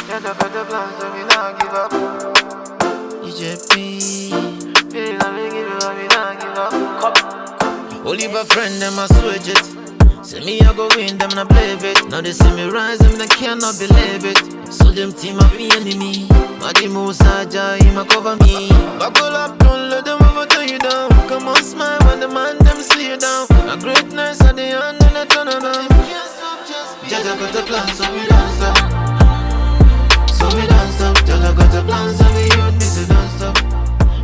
Just a better plan, so we not give up. EJP, feeling like we give up, we not give up. Only my friend, them I switch it. Say me, I go win, them not play it. Now they see me rise, them they cannot believe it. So them team up me enemy. Madi Musa, Jai, ma cover me. Buckle up, don't let them overturn you down. Come on, smile when the man them see you down. A greatness at the end and a turn around. Jaja got a plan, so we don't stop. So we don't stop. Jaja got a plan, so we youth busy don't stop.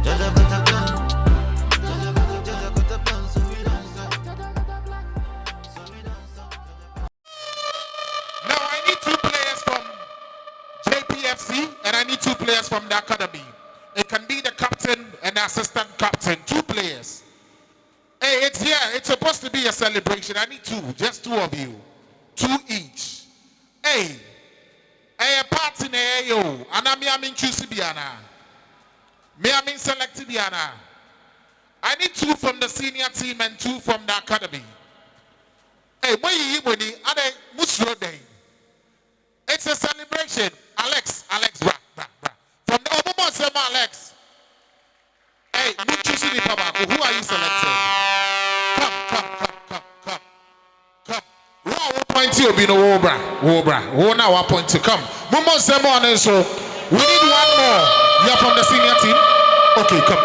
Jaja got a plan. Jaja got a plan, so we don't stop. So we don't stop. Now I need 2 players from JPFC and I need 2 players from the academy. It can be the captain and the assistant captain. 2 players. Hey, it's here. It's supposed to be a celebration. I need 2. Just 2 of you. 2 each. Hey, a party na yo. Ana me amin choose biana. Me amin select biana. I need 2 from the senior team and 2 from the academy. Hey, boy, you money. Ade musro day. It's a celebration. Alex, bra. From the Omomo Sema, Alex. Hey, choose the papa. Who are you selecting? Come. Point you be no Wobra. Who now I point to come. Mumo Semon so we need 1 more. You're from the senior team? Okay, come.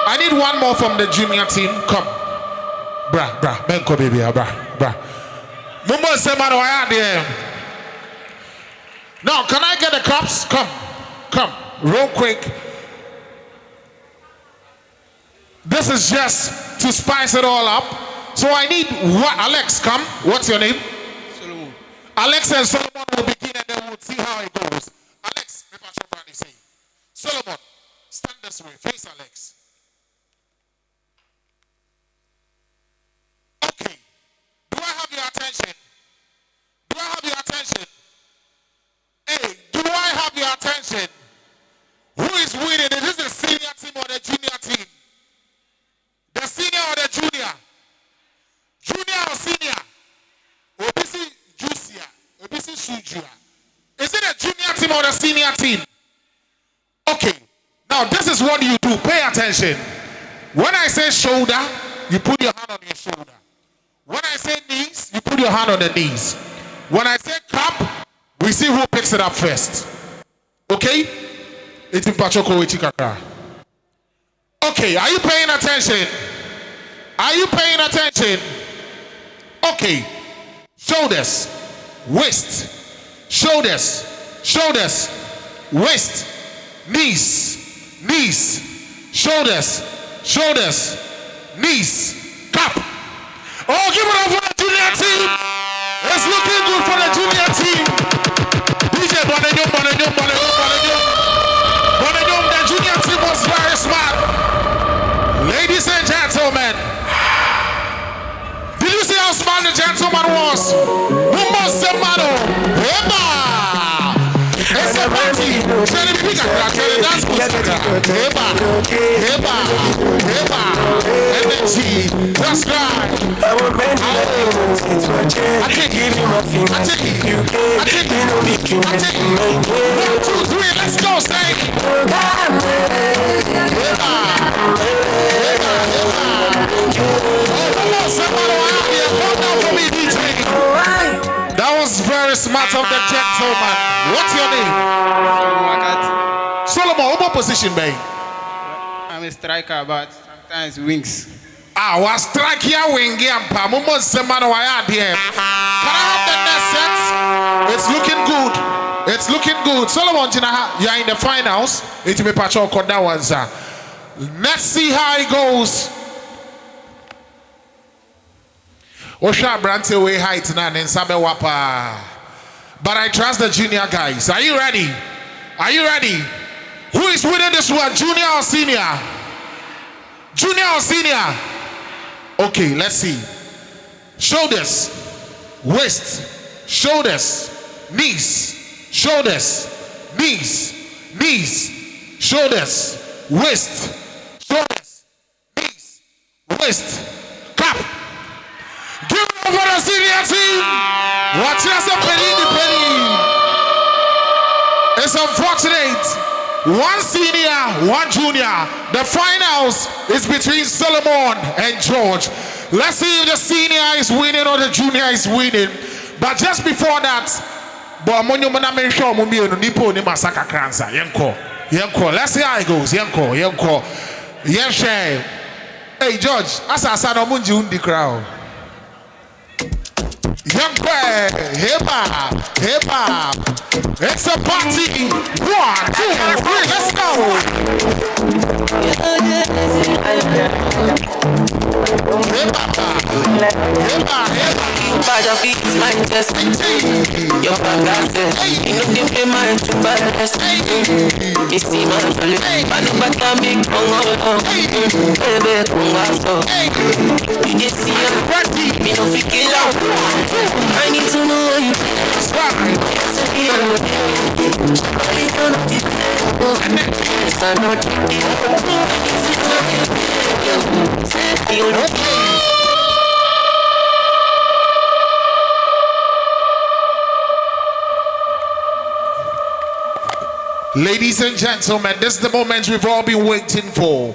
I need 1 more from the junior team. Come. Bra. Benko baby, bra. Mumo Semon I there. Now, can I get the cups? Come. Real quick. This is just to spice it all up. So I need what? Alex, come. What's your name? Solomon. Alex and Solomon will begin and then we'll see how it goes. Alex, say. Solomon, stand this way. Face Alex. Okay. Do I have your attention? Hey, do I have your attention? Who is winning? Is this the senior team or the junior team? The senior or the junior? Junior or senior? Obisi Jusia. Obisi Sujua. Is it a junior team or a senior team? Okay. Now this is what you do. Pay attention. When I say shoulder, you put your hand on your shoulder. When I say knees, you put your hand on the knees. When I say cup, we see who picks it up first. Okay? It's in Pachoko Ichikaka. Okay, are you paying attention? Okay. Shoulders, waist, waist, knees, shoulders, knees, cup. Oh, give it up for the junior team. It's looking good for the junior team. DJ Bonadum, the junior team was very smart. Ladies and gentlemen, did you see how smart the gentleman was? It's a party. Energy. That's right. I take it. 1, 2, 3. Let's go, say. That was very smart of the gentleman. What's your name? Solomon, what position, babe? I'm a striker, but sometimes wings. Was strike here, wing here. Can I have the next set? It's looking good. Solomon, you are in the finals. It may patch out that one, sir. Let's see how it goes. Osha Brante way height now in Sabe Wapa. But I trust the junior guys. Are you ready? Who is winning this one? Junior or senior? Okay, let's see. Shoulders, waist, shoulders, knees, shoulders, waist, shoulders, knees, waist, cup. Give it over the senior team. Watch us a penny. it's unfortunate. One senior, one junior. The finals is between Solomon and George. Let's see if the senior is winning or the junior is winning. But just before that, let's see how it goes. Yes, hey George, as I said, I'm in the crowd. Hip hop. It's a party. 1, 2, 3, let's go. Hip hop. Bad of it, my chest. Your fantastic. You know give me my true best. You see my family. I know but I'm big on. Baby, you just see I'm ready. Me no fi kill out. I need to know you. Ladies and gentlemen, this is the moment we've all been waiting for.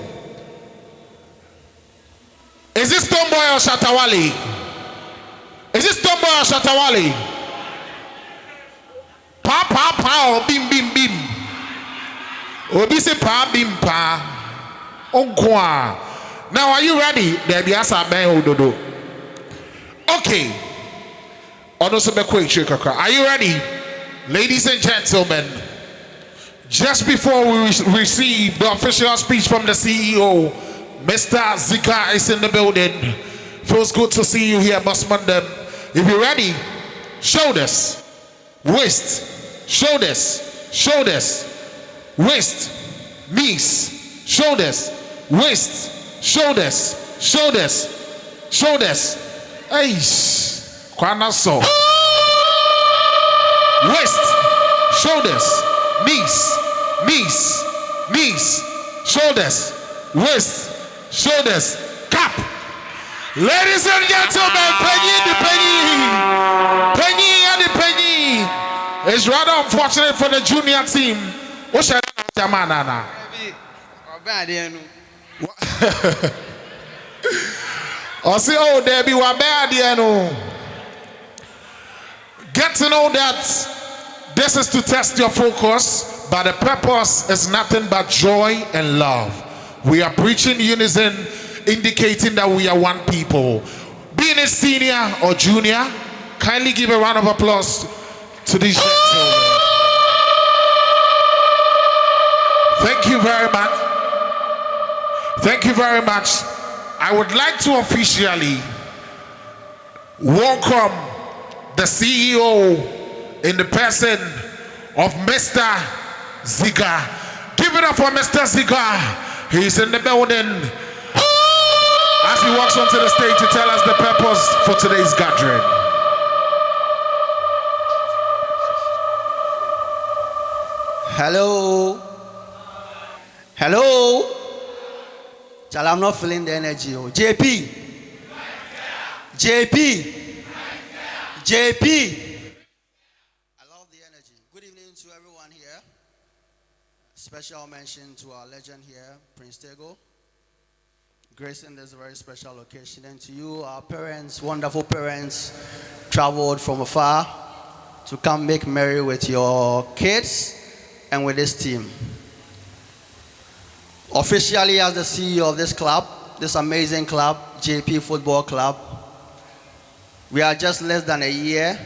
Is this Tomboy or Shatawali? Is this Tomboy or Shatawali? Pa pa pa or bim bim bim. Obi say pa bim pa. Onkwa. Now are you ready? There be asa ben ododo. Okay. Are you ready? Ladies and gentlemen, just before we receive the official speech from the CEO, Mr. Zika is in the building. Feels good to see you here, Bossman. If you're ready, shoulders, waist, shoulders, waist, knees, shoulders, waist, shoulders. Hey, Kwanaso. Waist, shoulders, knees, shoulders, waist, shoulders, cap. Ladies and gentlemen, Penny and the Penny. It's rather unfortunate for the junior team. What's your name? I say, oh, there be Wabadiano. Get to know that this is to test your focus, but the purpose is nothing but joy and love. We are preaching unison, indicating that we are one people. Being a senior or junior, kindly give a round of applause to these gentlemen. Thank you very much. Thank you very much. I would like to officially welcome the CEO in the person of Mr. Ziga. Give it up for Mr. Ziga. He's in the building as he walks onto the stage to tell us the purpose for today's gathering. Hello. Chal, I'm not feeling the energy. Oh. JP. I love the energy. Good evening to everyone here. Special mention to our legend here, Prince Tego, gracing this very special occasion. And to you, our parents, wonderful parents, traveled from afar to come make merry with your kids and with this team. Officially, as the CEO of this club, this amazing club, JP Football Club, we are just less than a year,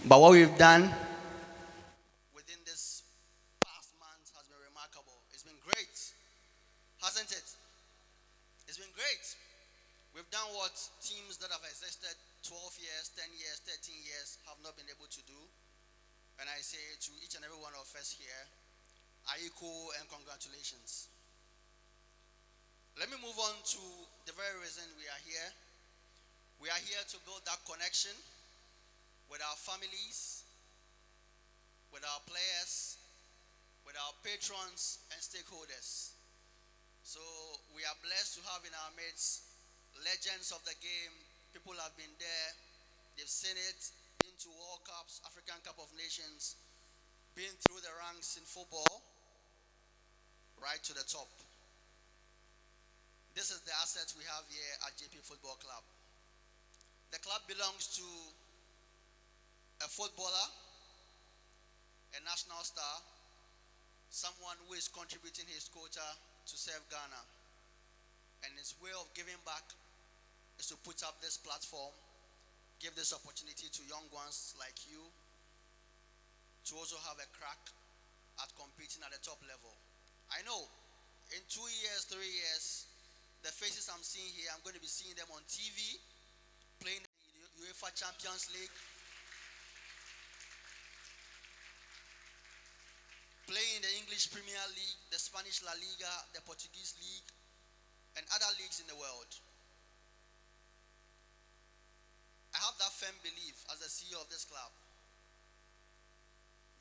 but what we've done within this past month has been remarkable. It's been great, hasn't it? It's been great. We've done what teams that have existed 12 years, 10 years, 13 years have not been able to do. And I say to each and every one of us here, Aiko and congratulations. Let me move on to the very reason we are here. We are here to build that connection with our families, with our players, with our patrons and stakeholders. So we are blessed to have in our midst legends of the game. People have been there, they've seen it, been to World Cups, African Cup of Nations. been through the ranks in football, right to the top. This is the asset we have here at JP Football Club. The club belongs to a footballer, a national star, someone who is contributing his quota to serve Ghana. And his way of giving back is to put up this platform, give this opportunity to young ones like you to also have a crack at competing at the top level. I know in 2 years, 3 years, the faces I'm seeing here, I'm going to be seeing them on TV, playing the UEFA Champions League, playing the English Premier League, the Spanish La Liga, the Portuguese League, and other leagues in the world. I have that firm belief as the CEO of this club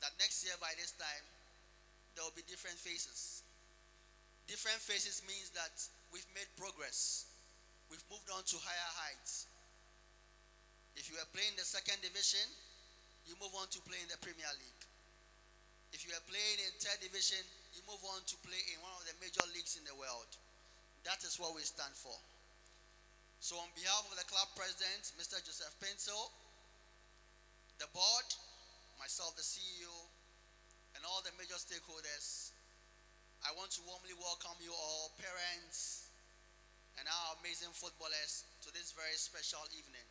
that next year by this time, there will be different faces. Different faces means that we've made progress. We've moved on to higher heights. If you are playing the second division, you move on to play in the Premier League. If you are playing in third division, you move on to play in one of the major leagues in the world. That is what we stand for. So on behalf of the club president, Mr. Joseph Pencil, the board, myself, the CEO, and all the major stakeholders, I want to warmly welcome you all, parents, and our amazing footballers, to this very special evening.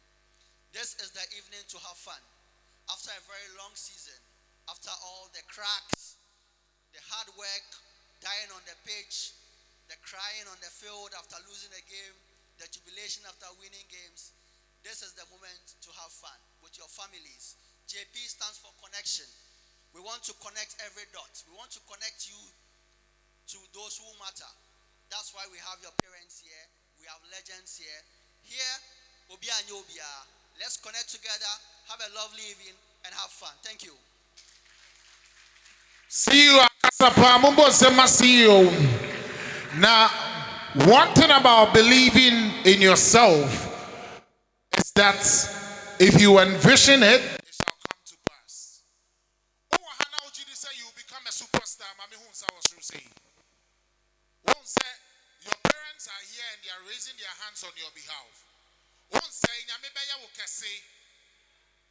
This is the evening to have fun. After a very long season, after all the cracks, the hard work, dying on the pitch, the crying on the field after losing a game, the jubilation after winning games, this is the moment to have fun with your families. JP stands for connection. We want to connect every dot. We want to connect you to those who matter. That's why we have your parents here. We have legends here. Here, Obia and Yobia. Let's connect together, have a lovely evening, and have fun. Thank you. See you, Akasapa. Mumbo Sema, see you. Now, one thing about believing in yourself is that if you envision it, it shall come to pass. Oh, Hana Ojidi say you become a superstar. Mami Hunsa was to say. Won't say your parents are here and they are raising their hands on your behalf. Won't say Nyamebaya will say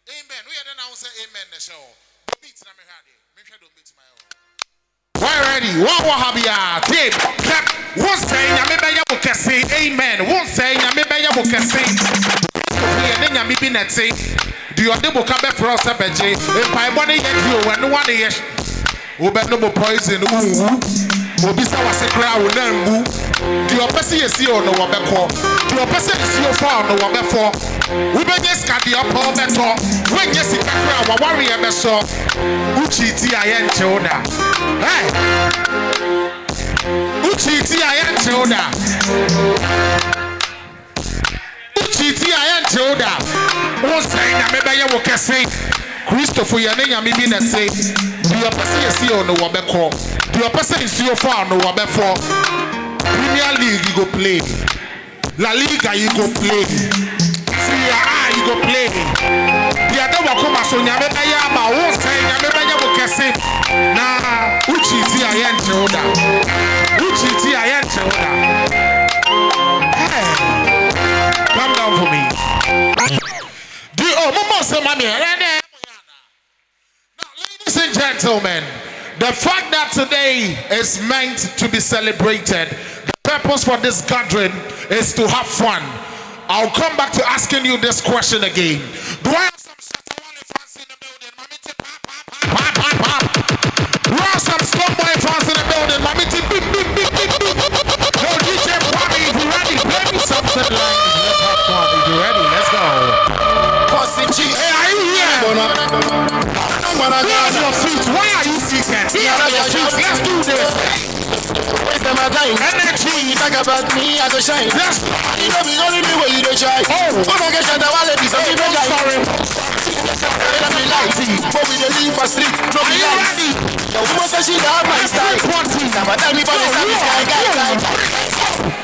amen. We don't now say amen. The show. Don't beat na me hadi. Make sure don't beat my own. We're ready. What habia? Tape. Clap. Won't say Nyamebaya will say amen. Won't say Nyamebaya will say. Then Nyamibi netse. Do your double come back for us a beje? If I want to get you when no one is. Obe poison. Obisa was a crowd with them. Do your person is here on the Wabeko? Do your person is here for on the Wabeko? We may just cut the upper better. When you see a crowd, warrior beso. Uchi Tia and Choda. Hey, Uchi Tia and Choda. Uchi Tia and Choda. What's saying? I may be able to say. Christopher Yanea maybe not say, do your person is here on the Wabeko? Do your person is here for on the Wabeko? Premier League you go play, La Liga you go play, Serie A you go play. The other one come as on Yamebaya, but won't say Yamebaya will say, nah, Uchi Tia and Choda, Uchi Tia and Choda. Hey, come down for me. Do you Mama say, Mammy? Ladies and gentlemen, the fact that today is meant to be celebrated, the purpose for this gathering is to have fun. I'll come back to asking you this question again. Do I have some Shatawale fans in the building? Mamiti pop, pop, pop, pop, pop. Do I have some Slumboy fans in the building? Mamiti beep, beep, beep, beep, beep. Yo, DJ Kwame, if you're ready, play me something like this. Let's have fun. If you're ready, let's go. Hey, are you here? Where's your feet? Why are you seated? Here are your feet. Let's do this. Waste my time. Energy. Talk about me, I go shine. Yes. You know the only way you don't try. Oh my gosh, I don't want to be something like sorry. Let me light it. But we don't leave for street. No, Are you ready? The woman says she love my style. Now tell me about the service I got.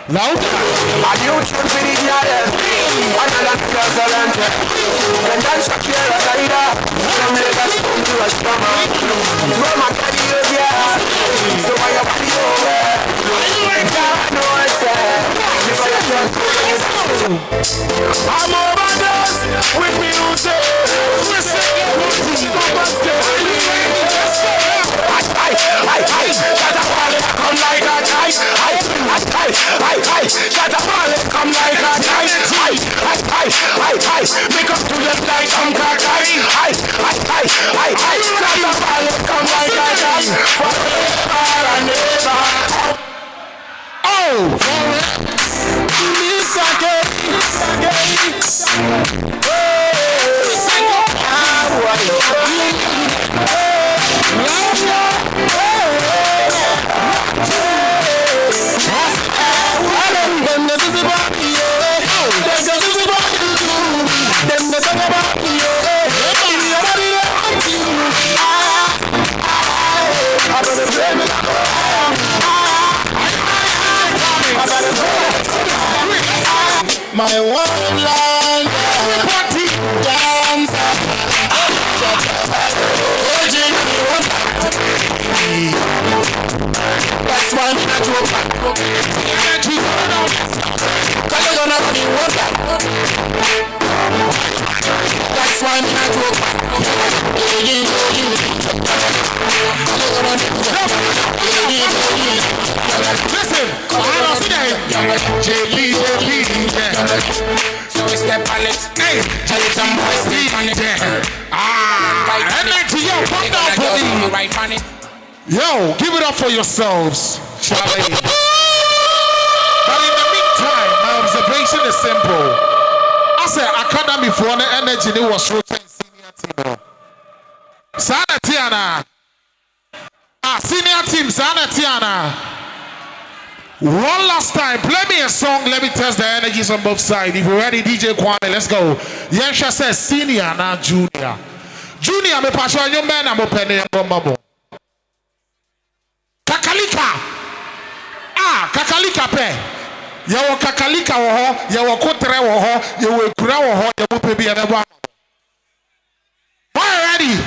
Louder. Are you tune for the girl? I don't like your talent. And dance a killer, Saida. Some Lagos come to a stomach. I'm overdose with music. Shut up, come like a guy. Shut up, come like a guy. Make up to the light, some guy. Shut up, come like a guy. Forever and ever. Oh, Miss again. My one line dance. That's why I'm not your that's why I'm not your listen, JP. So we step on it. Hey, some boys step on it. Energy, yo, come down for me. Right on it. Yo, give it up for yourselves, Charlie. But in the meantime, my observation is simple. I said academy for the energy they was rotating senior team. Sana Tiana. Senior team, Sana Tiana. One last time, play me a song. Let me test the energies on both sides. If you're ready, DJ Kwame, let's go. Yensha says senior, not junior. Junior, me pass on your man, I'm opening a bomb. Kakalika. Kakalika pe. Yawo kakalika wo ho, yawo kotre wo ho, yawo ekura wo ho, yawo pebi anebo. Are you ready?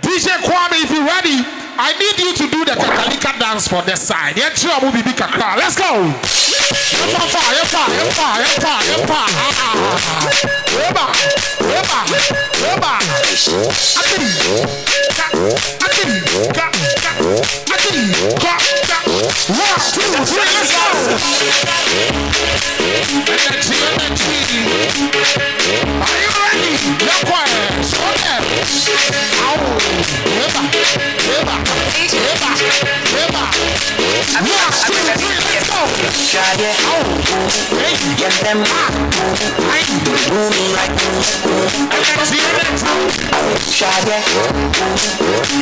DJ Kwame, if you're ready, I need you to do the kakalika dance for this side. Let's go. Get them booming like Shaggy.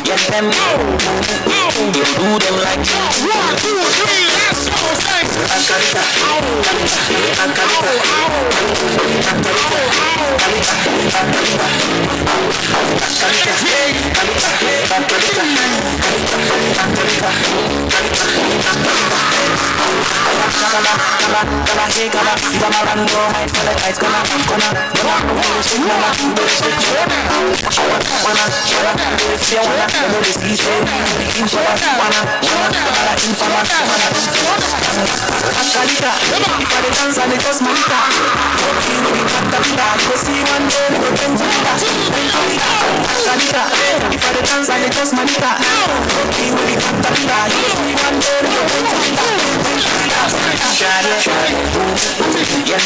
Get them do them like 1, 2, 3, let's go. Get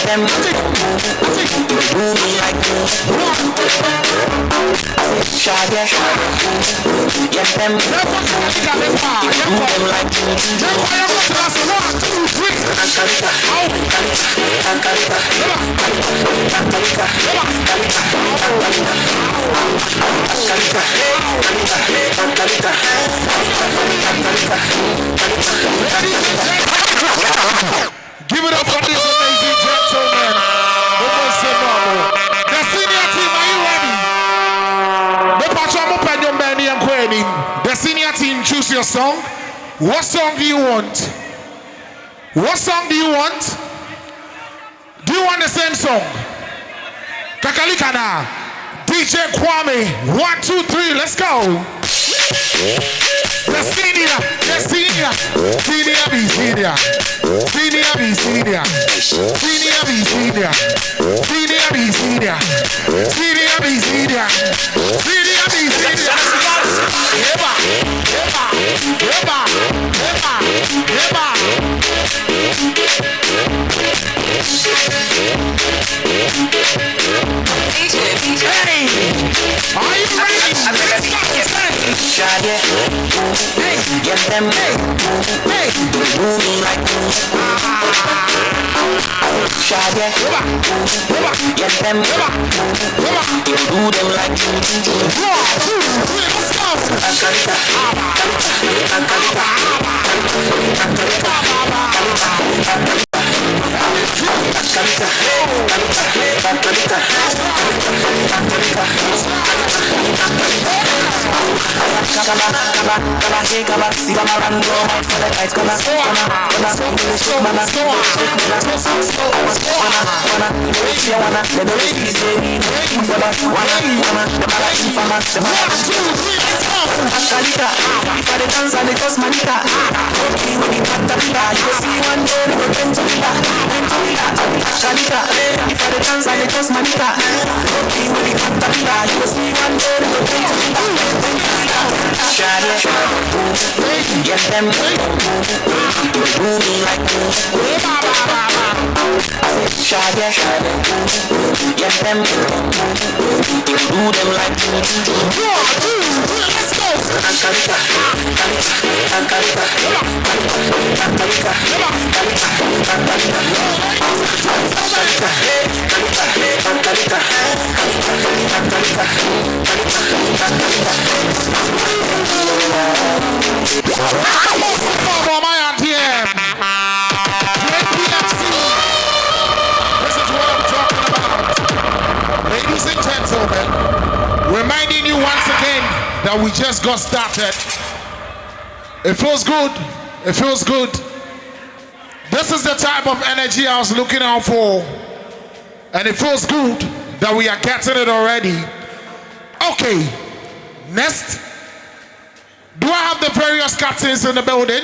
them booming like Shaggy. Get them booming like Give it up for this amazing gentleman. The senior team, are you ready? The senior team, choose your song. What song do you want? What song do you want? Do you want the same song? Kakalikana. DJ Kwame. 1, 2, 3, let's go. The senior. Yes, senior. Senior be senior. Senior be senior. Senior be senior. Senior be senior. Senior be senior. Senior be senior. Eba. Eba. Eba. Eba. Hey! Are you ready? Hey! Get them, Hey! moving like Shaggy. Get them, do them like Let's go! Akalita, if I dance and it goes manita. Okay, when you cut the pita, you will see one day we go bend to pita. Akalita, if I dance and it goes manita. Okay, when you cut the pita, you will see one day we go bend to pita. Shaggy, get them, do me like Shaggy, get them, do them like Let's go! Akalita, Akalita, For my RTM. JPFC. This is what I'm talking about. Ladies and gentlemen, reminding you once again that we just got started. It feels good. It feels good. This is the type of energy I was looking out for. And it feels good that we are getting it already. Okay. Next. Do I have the various captains in the building?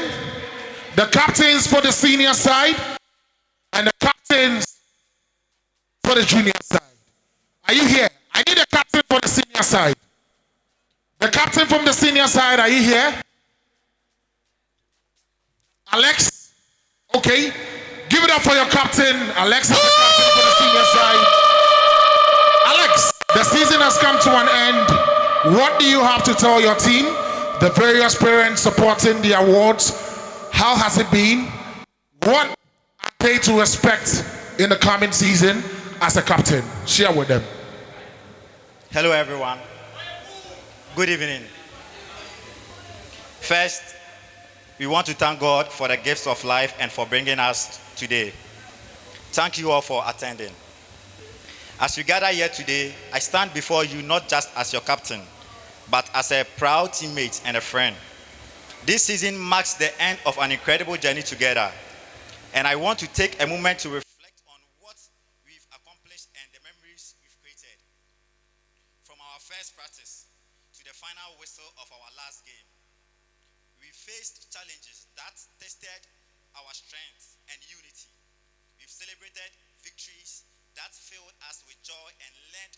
The captains for the senior side and the captains for the junior side. Are you here? I need a captain for the senior side. The captain from the senior side, are you here? Alex? Okay. Give it up for your captain. Alex is the captain for the senior side. Alex, the season has come to an end. What do you have to tell your team? The various parents supporting the awards. How has it been? What are they to expect in the coming season as a captain? Share with them. Hello, everyone. Good evening. First, we want to thank God for the gifts of life and for bringing us today. Thank you all for attending. As we gather here today, I stand before you not just as your captain, but as a proud teammate and a friend. This season marks the end of an incredible journey together, and I want to take a moment to reflect on what we've accomplished and the memories we've created. From our first practice to the final whistle of our last game, we faced challenges that tested our strength and unity. We've celebrated victories that filled us with joy and learned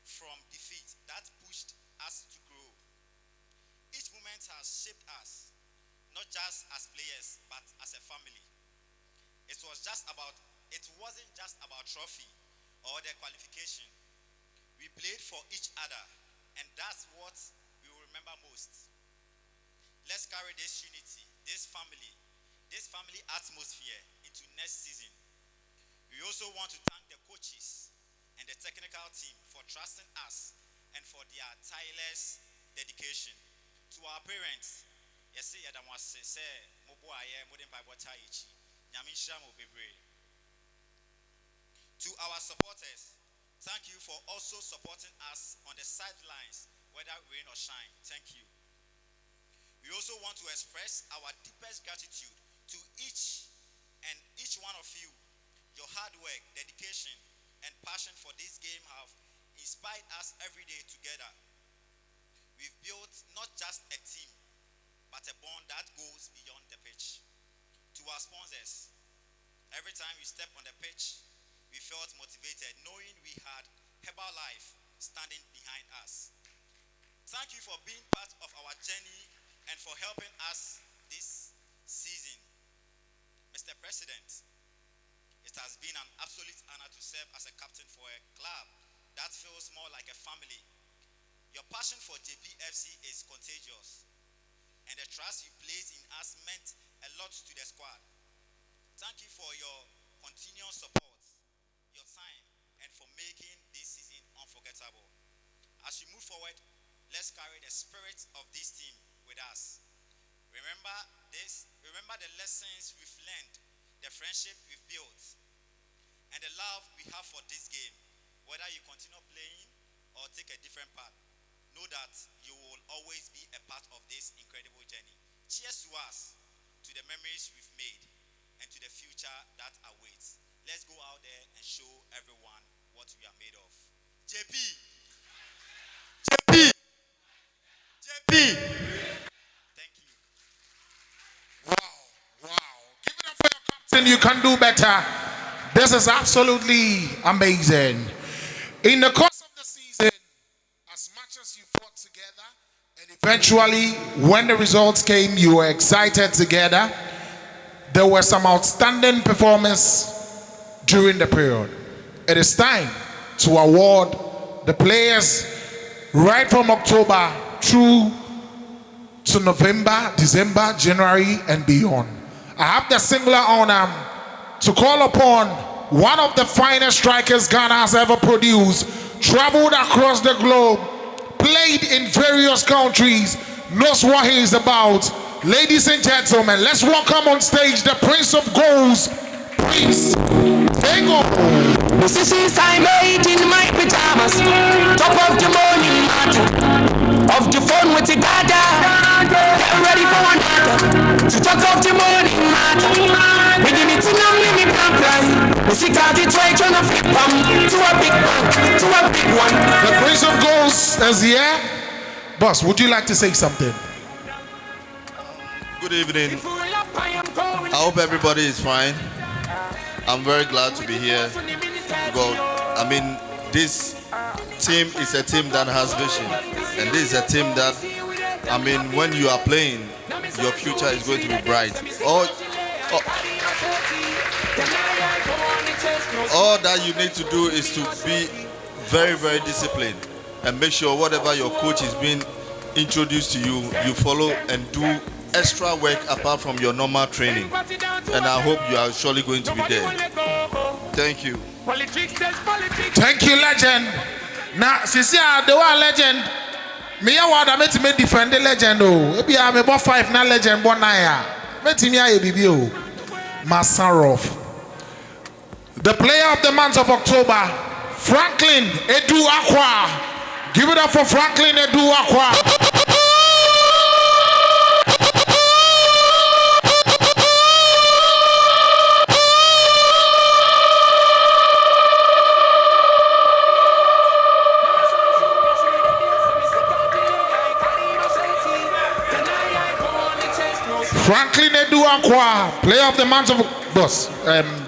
from defeat that pushed us to grow. Each moment has shaped us, not just as players, but as a family. It wasn't just about trophy or the qualification. We played for each other, and that's what we will remember most. Let's carry this unity, this family atmosphere into next season. We also want to thank the coaches and the technical team for trusting us and for their tireless dedication. To our parents, to our supporters, thank you for also supporting us on the sidelines, whether rain or shine. Thank you. We also want to express our deepest gratitude to each one of you. Your hard work, dedication, and passion for this game have inspired us every day together. We've built not just a team, but a bond that goes beyond time we stepped on the pitch, we felt motivated knowing we had Herbalife standing behind us. Thank you for being part of our journey and for helping us this season. Mr. President, it has been an absolute honor to serve as a captain for a club that feels more like a family. Your passion for JPFC is contagious, and the trust you placed in us meant a lot to the squad. Thank you for your continuous support, your time, and for making this season unforgettable. As we move forward, let's carry the spirit of this team with us. Remember the lessons we've learned, the friendship we've built, and the love we have for this game. Whether you continue playing or take a different path, know that you will always be a part of this incredible journey. Cheers to us, to the memories we've made, and to the future that awaits. Let's go out there and show everyone what we are made of. JP! JP! JP! Thank you. Wow. Give it up for your captain. You can do better. This is absolutely amazing. In the course of the season, as much as you fought together, and eventually, when the results came, you were excited together. There were some outstanding performances during the period. It is time to award the players right from October through to November, December, January, and beyond. I have the singular honor to call upon one of the finest strikers Ghana has ever produced, traveled across the globe, played in various countries, knows what he is about. Ladies and gentlemen, let's welcome on stage the Prince of Goals, Prince Tengo. Decisions I made in my pajamas, top of the morning matter, of the phone with the dada, get ready for another, to talk of the morning matter, making it in a mini plan. The sick out the try trying to flip to a big one, to a big one. The Prince of Goals is here. Boss, would you like to say something? Good evening. I hope everybody is fine. I'm very glad to be here. This team is a team that has vision. And this is a team that, when you are playing, your future is going to be bright. All that you need to do is to be very, very disciplined and make sure whatever your coach is being introduced to you, you follow and do extra work apart from your normal training. And I hope you are surely going to be there. Thank you. Thank you, legend. Now, Sisia, the one legend. Me, I want to make defend the legend. Maybe I'm about 5 now, legend 1 9. Met me, I BBO. Masarov. The player of the month of October, Franklin Edu Aqua. Give it up for Franklin Edu Aqua. Franklin Edu Aqua, player of the month of boss.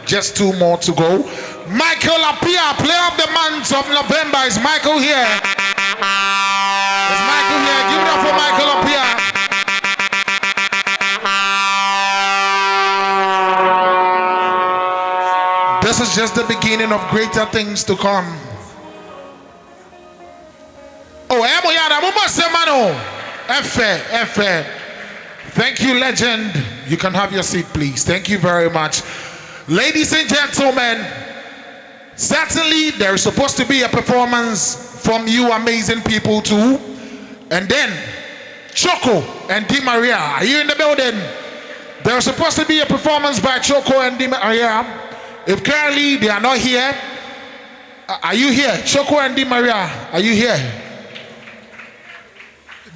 Just 2 more to go. Michael Apia, player of the month of November. Is Michael here? Is Michael here? Give it up for Michael Apia. This is just the beginning of greater things to come. Oh, Emoyada, Mumasemano. Efe. Thank you, legend. You can have your seat, please. Thank you very much. Ladies and gentlemen, certainly there is supposed to be a performance from you amazing people too. And then, Choco and Di Maria, are you in the building? There's supposed to be a performance by Choco and Di Maria. If currently they are not here, are you here? Choco and Di Maria, are you here?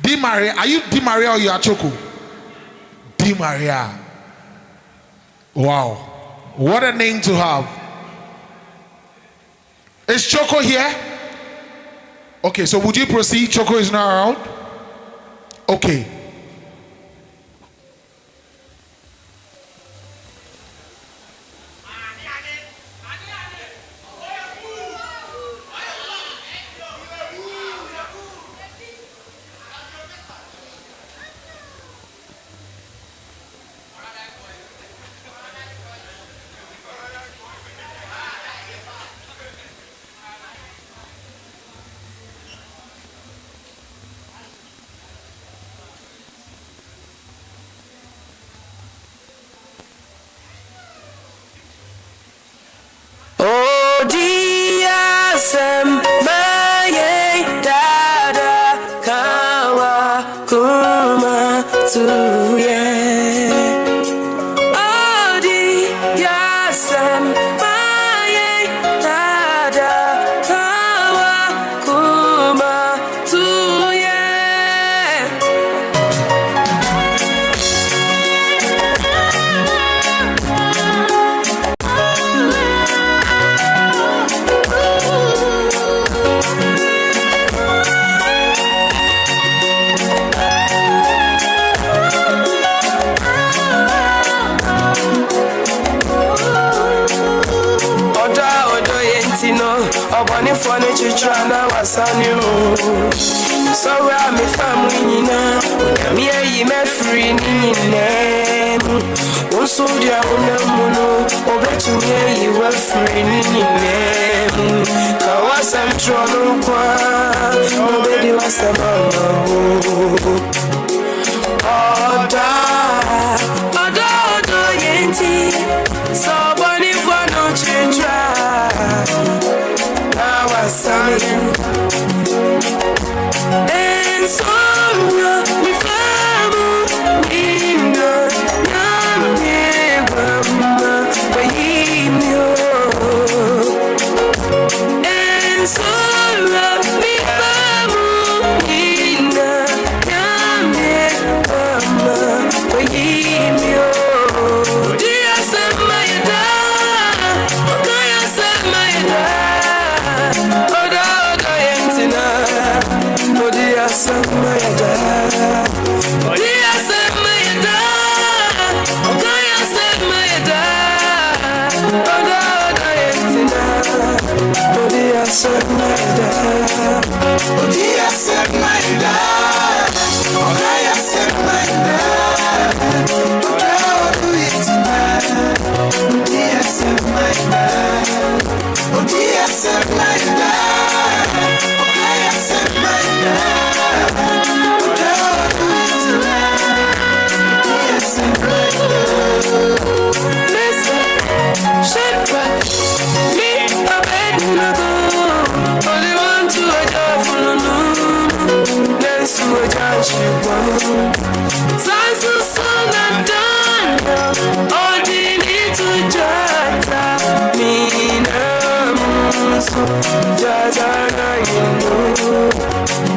Di Maria, are you Di Maria or you are Choco? Di Maria. Wow. What a name to have. Is Choco here? Okay, so would you proceed? Choco is not around? Okay. So I'm a family now. Me a free name. Also, dear, over to me, you were free name. Kawasam trouble, nobody was a Odo, yenti. So, bunny for no change.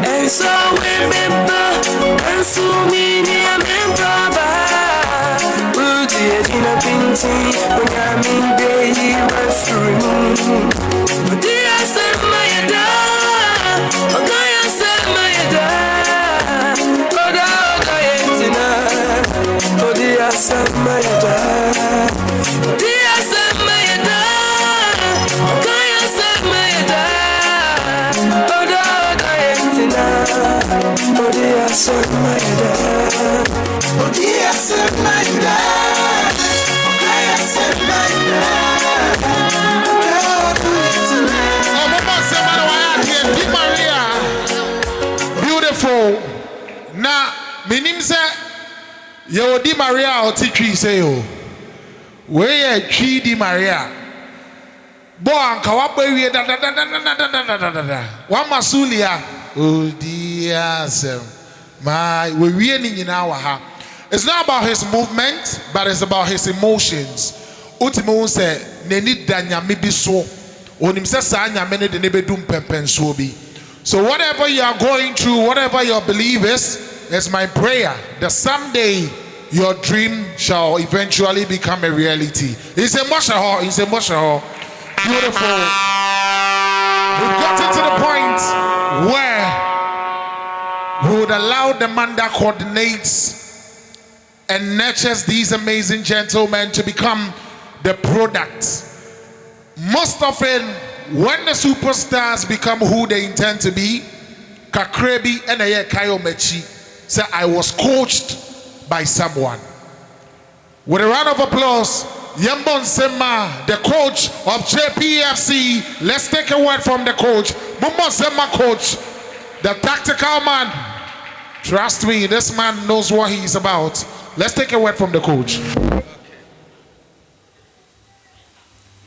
And so we remember, and so many a member. In a painting, when I'm in bed, you were free. Dear, send my dad. Okay, I send my dad. Oh, dear, send my dad. Dear, send my dad. Okay, I send my dad. Oh, dear, send my dad. Oh, dear, send my dad. Beautiful. Now, minim say you Di Maria or T3 say you. Where you Di Maria? Boy, Kawape da. One masulia. Oh dear, my we in our ha. It's not about his movement, but it's about his emotions. Ultimu say, "Neni danya mibi so." Onim se sa nyame ne de ne bedum pempen so bi. So whatever you are going through, whatever your belief is my prayer that someday your dream shall eventually become a reality. It's a mushaho. Beautiful. We've gotten to the point where we would allow the man that coordinates and nurtures these amazing gentlemen to become the product. Most often, when the superstars become who they intend to be, Kakrebi and Kayo Mechi say, I was coached by someone. With a round of applause, Yambon Sema, the coach of JPFC. Let's take a word from the coach. Mumbo Sema coach, the tactical man. Trust me, this man knows what he's about. Let's take a word from the coach. Okay.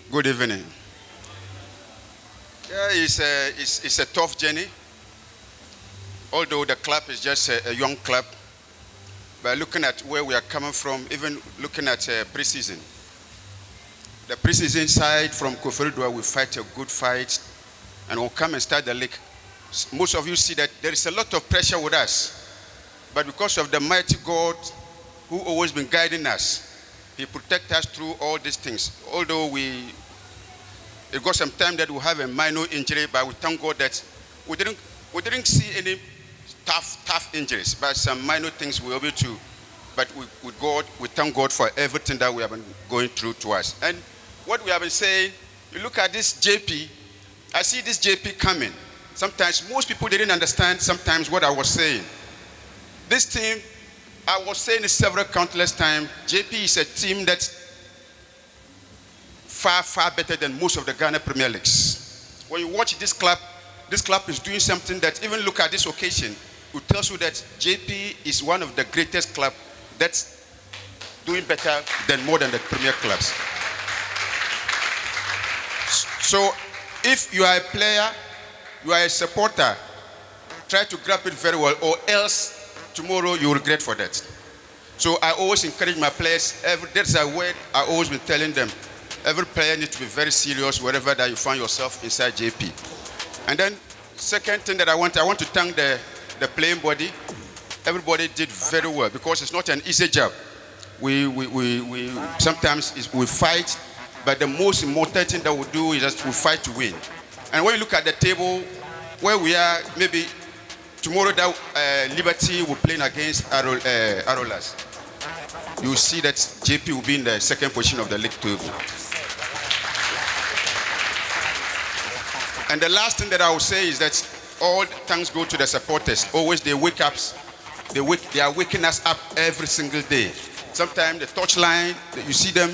Good evening. Yeah, it's a tough journey. Although the club is just a young club, But looking at where we are coming from, even looking at preseason, the preseason side from Koforidua will fight a good fight and will come and start the league. Most of you see that there is a lot of pressure with us. But because of the mighty God who always been guiding us, He protects us through all these things. Although it got some time that we have a minor injury, but we thank God that we didn't see any tough injuries, but some minor things we were able to. But with God, we thank God for everything that we have been going through to us. And what we have been saying, you look at this JP, I see this JP coming. Sometimes most people didn't understand sometimes what I was saying. This team, I was saying it several countless times, JP is a team that's far, far better than most of the Ghana Premier Leagues. When you watch this club is doing something that, even look at this occasion, it tells you that JP is one of the greatest clubs that's doing better than more than the Premier clubs. So if you are a player, you are a supporter, try to grab it very well, or else tomorrow you will regret for that. So I always encourage my players, that's a word I always been telling them. Every player needs to be very serious wherever that you find yourself inside JP. And then second thing that I want to thank the playing body. Everybody did very well because it's not an easy job. We sometimes we fight, but the most important thing that we do is just we fight to win. And when you look at the table where we are, maybe tomorrow that Liberty will play against Arolas, you will see that JP will be in the second position of the league table. And the last thing that I will say is that all thanks go to the supporters. Always they wake up, they are waking us up every single day. Sometimes the touchline, you see them,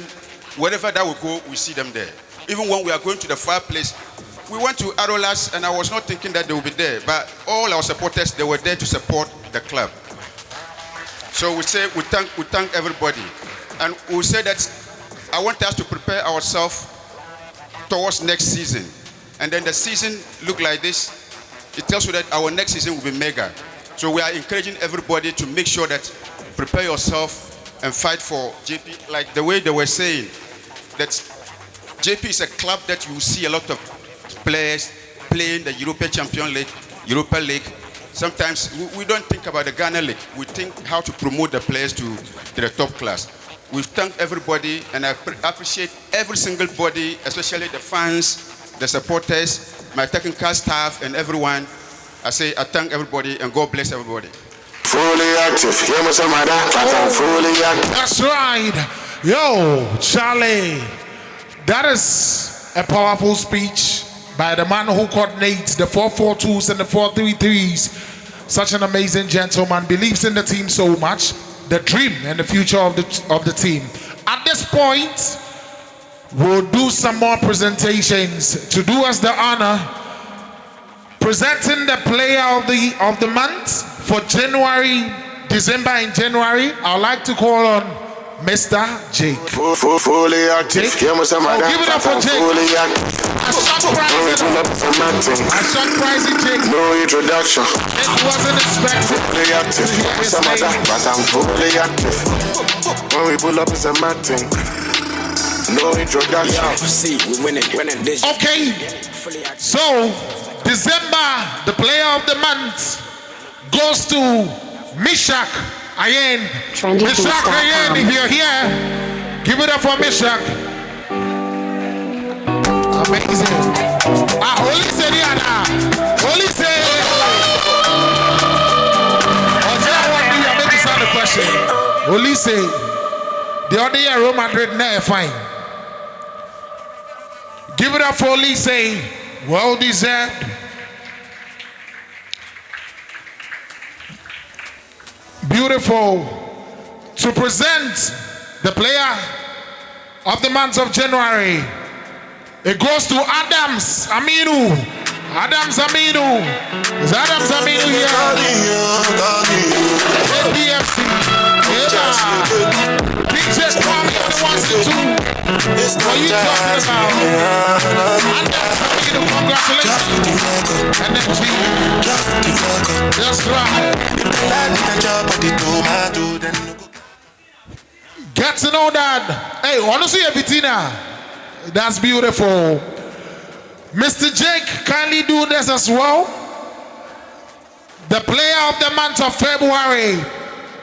wherever that we go, we see them there. Even when we are going to the far place, we went to Arolas and I was not thinking that they would be there, but all our supporters, they were there to support the club. So we thank everybody. And we say that I want us to prepare ourselves towards next season. And then the season look like this. It tells you that our next season will be mega. So we are encouraging everybody to make sure that prepare yourself and fight for JP. Like the way they were saying, that JP is a club that you see a lot of players playing the European Champions League, Europa League. Sometimes we don't think about the Ghana League. We think how to promote the players to the top class. We thank everybody, and I appreciate every single body, especially the fans, the supporters, my technical staff, and everyone. I say I thank everybody, and God bless everybody. Fully active. Fully active. That's right. Yo, Charlie, that is a powerful speech by the man who coordinates the 4-4-2s and the 4-3-3s. Such an amazing gentleman, believes in the team so much, the dream and the future of the team. At this point, we'll do some more presentations. To do us the honor, presenting the player of the month for December and January, I'd like to call on Mr. Jake. Fully active. Jake? Oh, give it up for Jake. A surprising Jake. No introduction. It wasn't expected. Fully active. But I'm fully active. When we pull up, it's a mad thing. No introduction. Yo, see, we winning this. Okay. So, December, the player of the month goes to Mishak Ayen. Mishak Ayen, if you're here, give it up for Mishak. Amazing. Holy say Rihanna. Holy say. I'm making sound the question. Holy say. The other year, Real Madrid, nah, fine. Give it up for Olise. Well deserved. Beautiful. To present the player of the month of January, it goes to Adams Aminu. Adams Aminu. Is Adams Aminu here? APFC. Just call me on the ones and two. What are you talking about? And congratulations. And then G. That's right. to know that. Hey, honestly, Bettina, that's beautiful. Mr. Jake, kindly do this as well. The player of the month of February,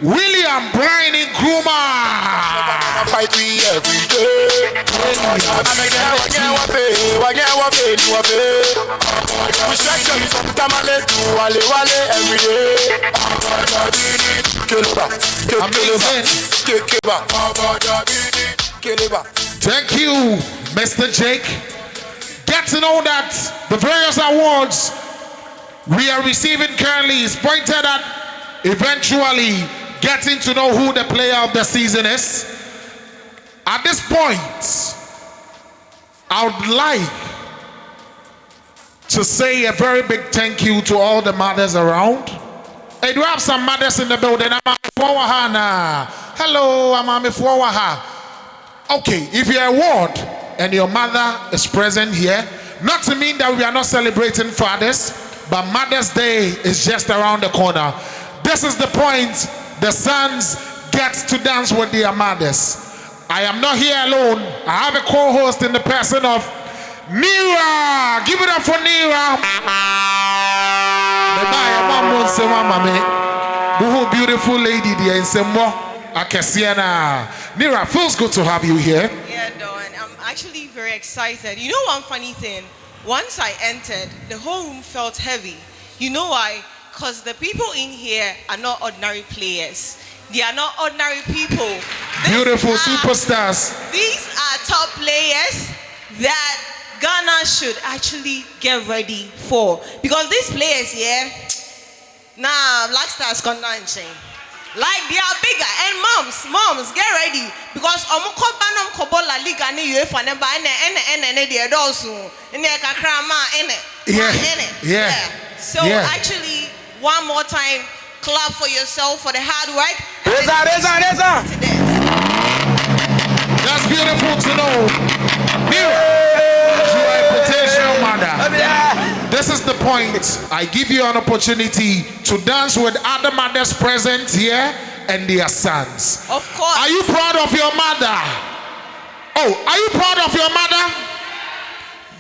William Brian Nkrumah. Fight me every day. Thank you, Mr. Jake. Get to know that the various awards we are receiving currently is pointed at eventually getting to know who the player of the season is. At this point, I would like to say a very big thank you to all the mothers around. Hey, do you have some mothers in the building? Hello, I'm Okay, if you're a ward and your mother is present here, not to mean that we are not celebrating fathers, but Mother's Day is just around the corner. This is the point the sons get to dance with their mothers. I am not here alone. I have a co-host in the person of Nira. Give it up for Nira. Beautiful lady there in Sembo. Nira, feels good to have you here. Yeah, Dawn. I'm actually very excited. You know one funny thing? Once I entered, the whole room felt heavy. You know why? Because the people in here are not ordinary players. They are not ordinary people. Beautiful superstars. These are top players that Ghana should actually get ready for. Because these players here, Black Stars come down chain. Like they are bigger. And moms, get ready. Because Omukobanum Kobola Liga and UEFA and Yeah. So actually, one more time, clap for yourself for the hard work. That's beautiful to know. Mira, you are a potential mother. This is the point. I give you an opportunity to dance with other mothers present here and their sons. Of course. Are you proud of your mother? Oh, are you proud of your mother?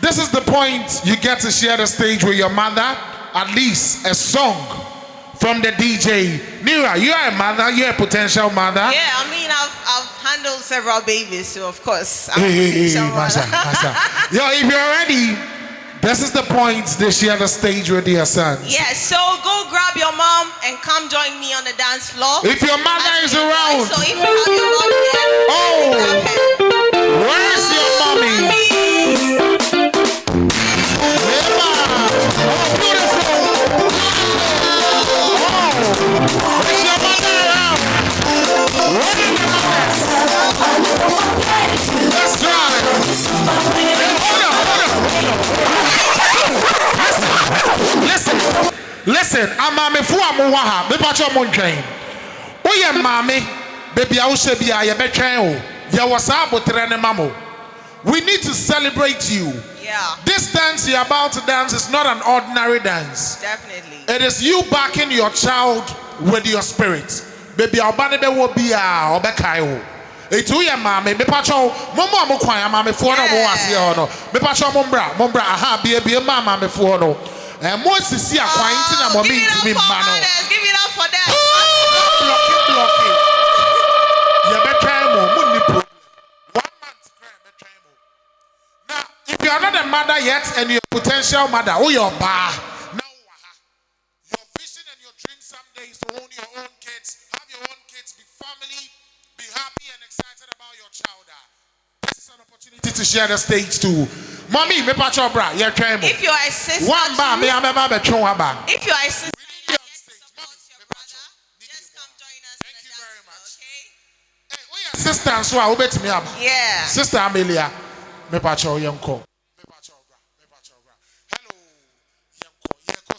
This is the point. You get to share the stage with your mother. At least a song from the DJ. Nira, you are a mother. You're a potential mother. Yeah, I mean, I've handled several babies, so of course. Masha. Yo, if you're ready, this is the point. They share the stage with their sons. Yeah, so go grab your mom and come join me on the dance floor. If your mother is around. So if you have your mom here, where's your mommy? Let's try. Listen, I'm a Muaha, Bipacho Montrain. Oh, yeah, mommy, baby, I will say, be a betrayal. Mamo. We need to celebrate you. Yeah. This dance you're about to dance is not an ordinary dance. Definitely. It is you backing your child with your spirit. Baby, I'll ban it will be a Obekayo. It's you, mammy. Me pacho, Momo Mokwaya, mammy, for no more as you. Me pacho, Mombra, aha, be a mamma before no. And once you see a quainting, I'm going to be mano. Give it up for them. Blocking. You better more. 1 month. Now, if you are not a mother yet and you're a potential mother, oh, you're bar. Now, your vision and your dream someday is to own your own kids, have your own kids, be family, be happy and excited about your child. This is an opportunity to share the stage too. Mommy, me pacho bra, yeah, tremble. If you're a sister, one bar, me I'm a if you're a sister, just come join us. Thank you very much. Okay. Hey, sister, so I will bet me up. Yeah. Sister Amelia, me pacho yanko. Hello, yanko.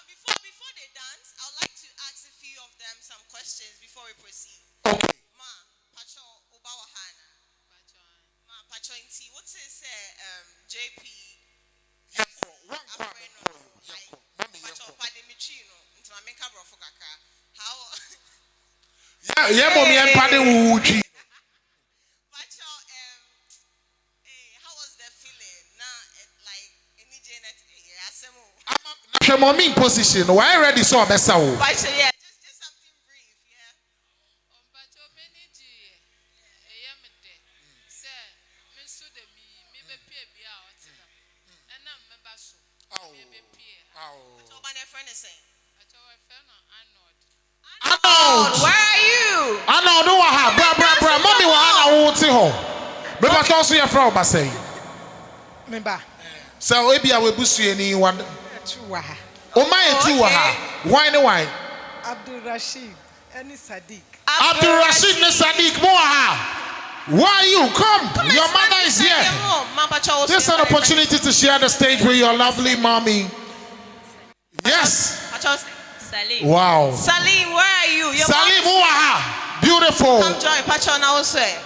Before they dance, I would like to ask a few of them some questions before we proceed. Okay. Ma, pacho obawahana. Ma, pacho inti. What's this? JP. Yanko. One kwa yanko. Mami yanko. How? Yeah, mommy and paddy wuji. hwɛ mommy position. Why ready so abesa wo? But yeah, just something brief, yeah. What my friend is saying? Arnold, where are you? Arnold, no ha, bra. Mommy wa ana wo ti ho. Me ba to so ye fra oba say. Member. So ebi a we busu ani wa. Tuwa. O ma ti wa ha. Why? Abdul Rashid and Sadiq. Abdul Rashid and Sadiq mo ha. Why you come? Your mother is here. This is an opportunity to share the stage with your lovely mommy. Yes. Salim. Wow. Salim, where are you? Salim, who are beautiful. Come join Pacho now, sir.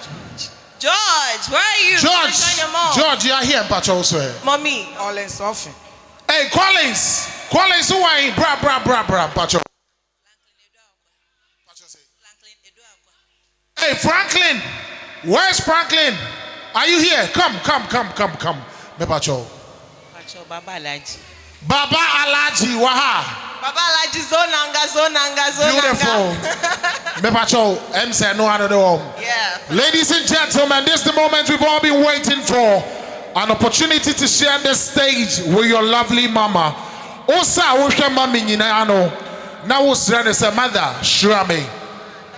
George, where are you? George, you are here, Pacho, sir. Mommy. All in soften. Hey, Collins, who are you? Bra, Pacho. Hey, Franklin. Where's Franklin? Are you here? Come. Me Pacho. Pacho, Baba Alaji. Baba Alaji, waha. Baba Alaji, zonanga. Beautiful. Me Pacho, M said no other home. Yeah. Ladies and gentlemen, this is the moment we've all been waiting for. An opportunity to share the stage with your lovely mama. Osa, wosha mami nyina ano. Na wosra say mother, sure me.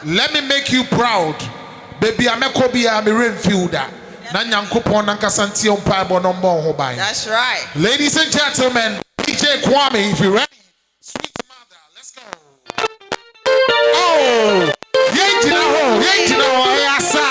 Let me make you proud. Baby, ameko bia me renfielder. Na nyankopon nankasa ntie mpa bo no mbon ho ban. That's right. Ladies and gentlemen, DJ Kwame, if you're ready. Sweet mother, let's go. Oh, yentina ho, yasa.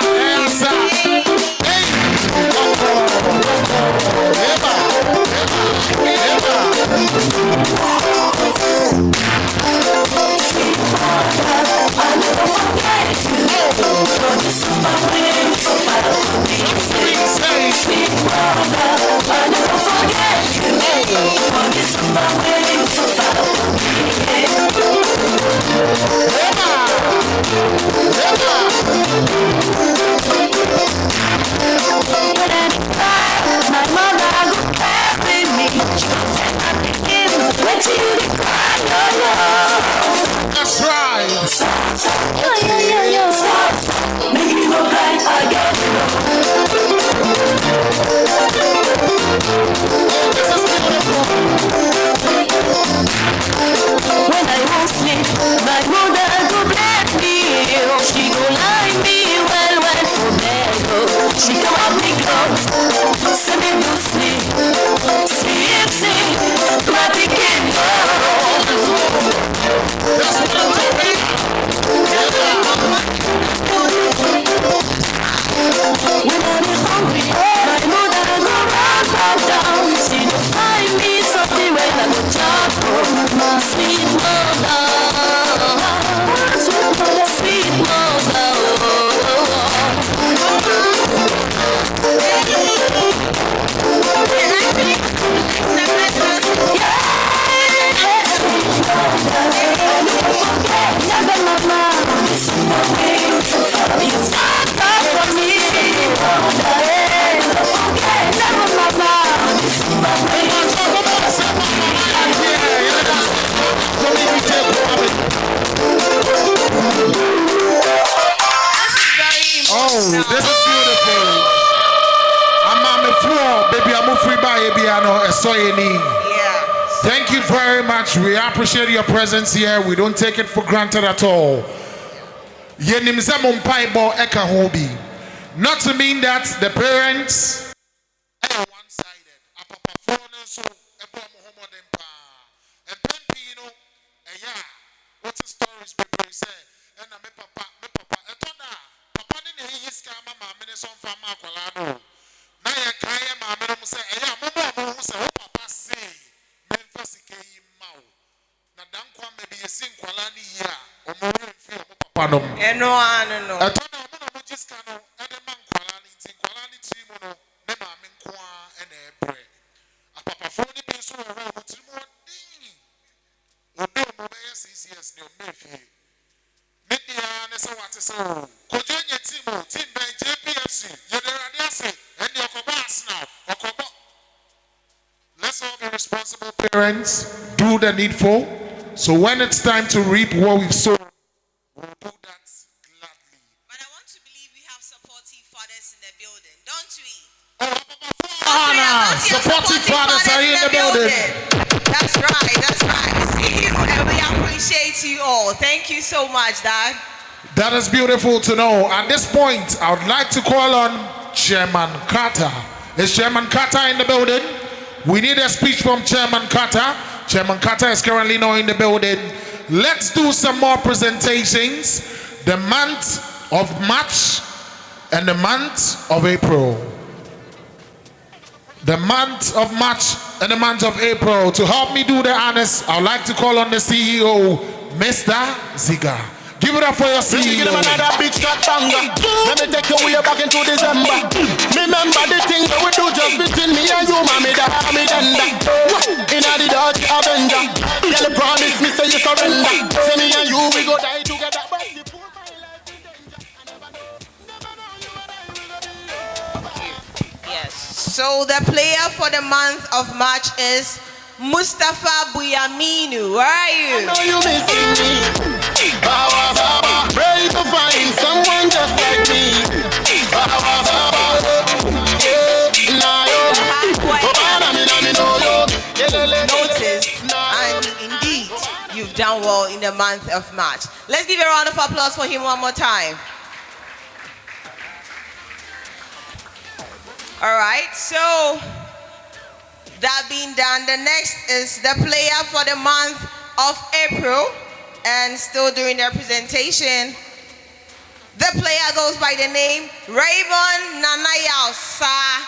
That's right. Make me go cry again. When I won't sleep, my mother go bless me. She go lie me well for bed. She come up me close, send me to sleep. Sleep, my pikin go. That's what I'm talking When I'm hungry, my mother go round down. She don't find me something when I go chop. My sweet mother, sweet mother. Never mama, you stand up for me. Never mama. Oh, this is beautiful. I'm on the floor, baby. I'm free by Yeah. Thank you very much. We appreciate your presence here. We don't take it for granted at all. Not to mean that the parents are one-sided. What's the stories people say? And I papa. Papa didn't hear his camera, minutes on from Macolano. Now you can't, my mother say, Mama, say, Papa say, Memphis came out. Now, don't come maybe you sing Qualani here or more than fear Papa. And no. I told them, I'm just kind of Edeman Qualani Timono, Nema Minqua and a bread. A Papa phone been so around with Timo. CCS near Mayfield. Media, so what is so? Kojonia team by JPFC, Yadara and your Kobas now. Let's all be responsible parents. Do do the needful. So when it's time to reap what we've sown, we'll do that gladly. But I want to believe we have supportive fathers in the building, don't we? Anna, supportive fathers are in the building. That's right, that's right. See you, and we appreciate you all. Thank you so much, Dad. That is beautiful to know. At this point, I would like to call on Chairman Carter. Is Chairman Carter in the building? We need a speech from Chairman Carter. Chairman Carter is currently now in the building. Let's do some more presentations. The month of March and the month of April. The month of March and the month of April. To help me do the honors, I would like to call on the CEO, Mr. Ziga. Give it up for your CEO. Give them another big shot banger. Let me take you way back into December. Remember the thing that we do just between me and you, mommy, that me tender. Inna the Dodge Avenger. Girl, promise me say you surrender. Say me and you, we go die together. Yes. So the player for the month of March is Mustafa Buyaminu. Where are you? I know you missing me. Bawa Baba, ready to find someone just like me. Bawa Baba, Noticed, and indeed, you've done well in the month of March. Let's give a round of applause for him one more time. All right, so that being done, the next is the player for the month of April, and still doing their presentation. The player goes by the name Raymond Nanayausa.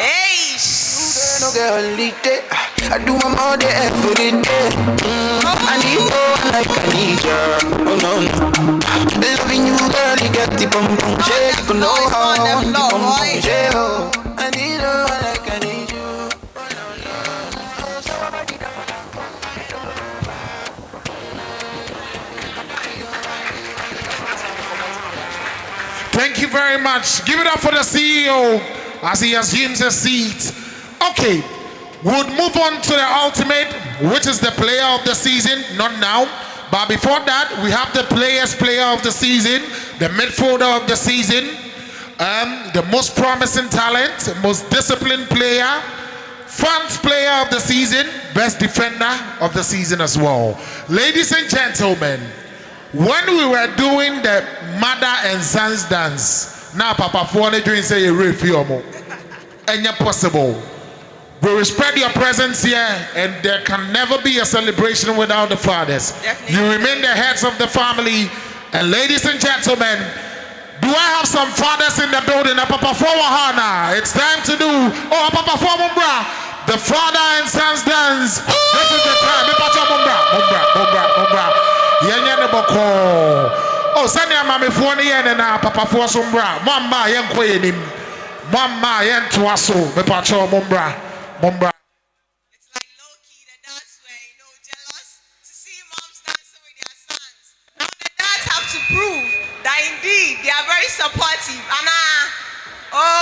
Hey, no girl, I do my more day every day. I need you like I need you. Oh no, no. Loving you, girl, you get the bum bum shake. You know how I want the bum bum shake. I need you like I need you. Thank you very much. Give it up for the CEO as he assumes a seat. Okay, we'll move on to the ultimate, which is the player of the season. Not now, but before that, we have the player of the season, the midfielder of the season, the most promising talent, most disciplined player, fans player of the season, best defender of the season as well. Ladies and gentlemen, when we were doing the mother and sons dance, now Papa Fone doing say a review, and possible. We respect your presence here, and there can never be a celebration without the fathers. Definitely. You remain the heads of the family, and ladies and gentlemen, do I have some fathers in the building? Papa Fone, it's time to do. Oh, Papa Fone, the father and sons dance. This is the time. Oh, Sanya Mammy Fone and Papa Fosumbra. Mama, young queen. Mama, young Twasso, the Pacho Mumbra. Mumbra. It's like low key, the dads were, jealous to see moms dancing with their sons. Now the dads have to prove that indeed they are very supportive.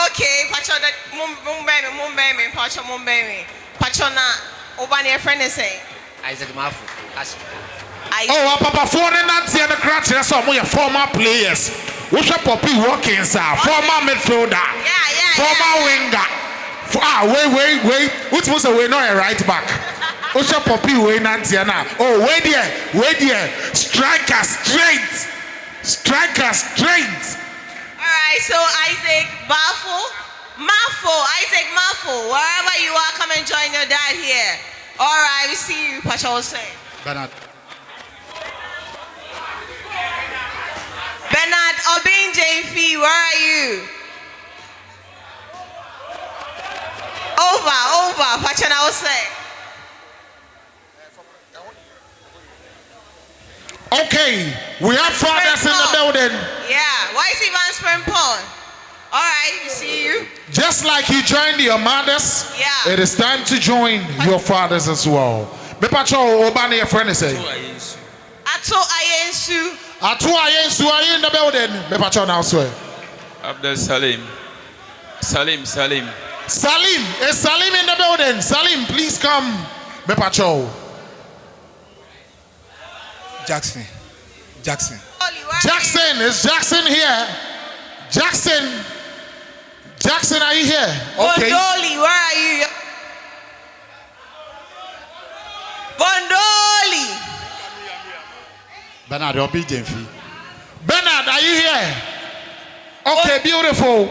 Okay, Pacho, that Mumbeme, Pacho Mumbeme. Pacho na, Obani, a friend is saying. Isaac Mafu. Oh, Papa Fone and Nancy and the Crutch, that's some of your former players. What's your puppy walking, sir? Former midfielder. Former winger. Wait. Which was a way, not a right back. What's your puppy way, Nancy? Oh, wait there. Striker straight. Alright, so Isaac Mafo, wherever you are, come and join your dad here. Alright, we see you, Pacha will say. Bernard Obinjefi, where are you? Over, Pacha will say. Okay, we have fathers in the building. Yeah, why is Ivan Frimpon? Alright, we see you. Just like you joined your mothers, yeah, it is time to join your fathers as well. Mepacho Obani, your friend is saying. Ato Ayensu, are you in the building? Mepacho now, sir. Abdel Salim. Salim. Salim, is Salim in the building? Salim, please come. Mepacho. Jackson. Jackson, is Jackson here? Jackson, are you here? Okay. Bondoli, where are you? Bondoli. Bernard, Bernard, are you here? Okay, beautiful.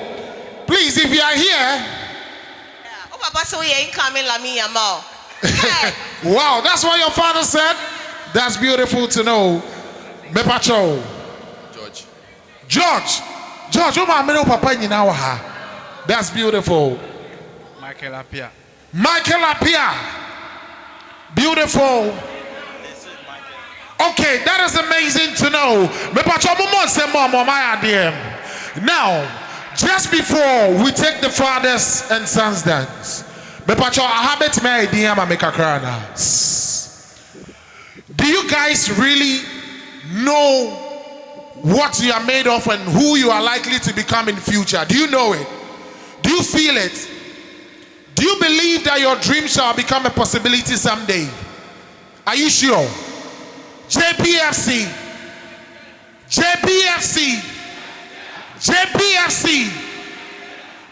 Please, if you are here. Oh, Papa, so you ain't coming, Lamia Mao. Wow, that's what your father said? That's beautiful to know. Mepacho. George, who am I papa in our ha? That's beautiful. Michael Apia. Beautiful. Okay, that is amazing to know. Mepacho now, just before we take the fathers and sons dance, Mepacho, I have it my idea make a crana. Do you guys really know what you are made of and who you are likely to become in future? Do you know it? Do you feel it? Do you believe that your dream shall become a possibility someday? Are you sure? JPFC.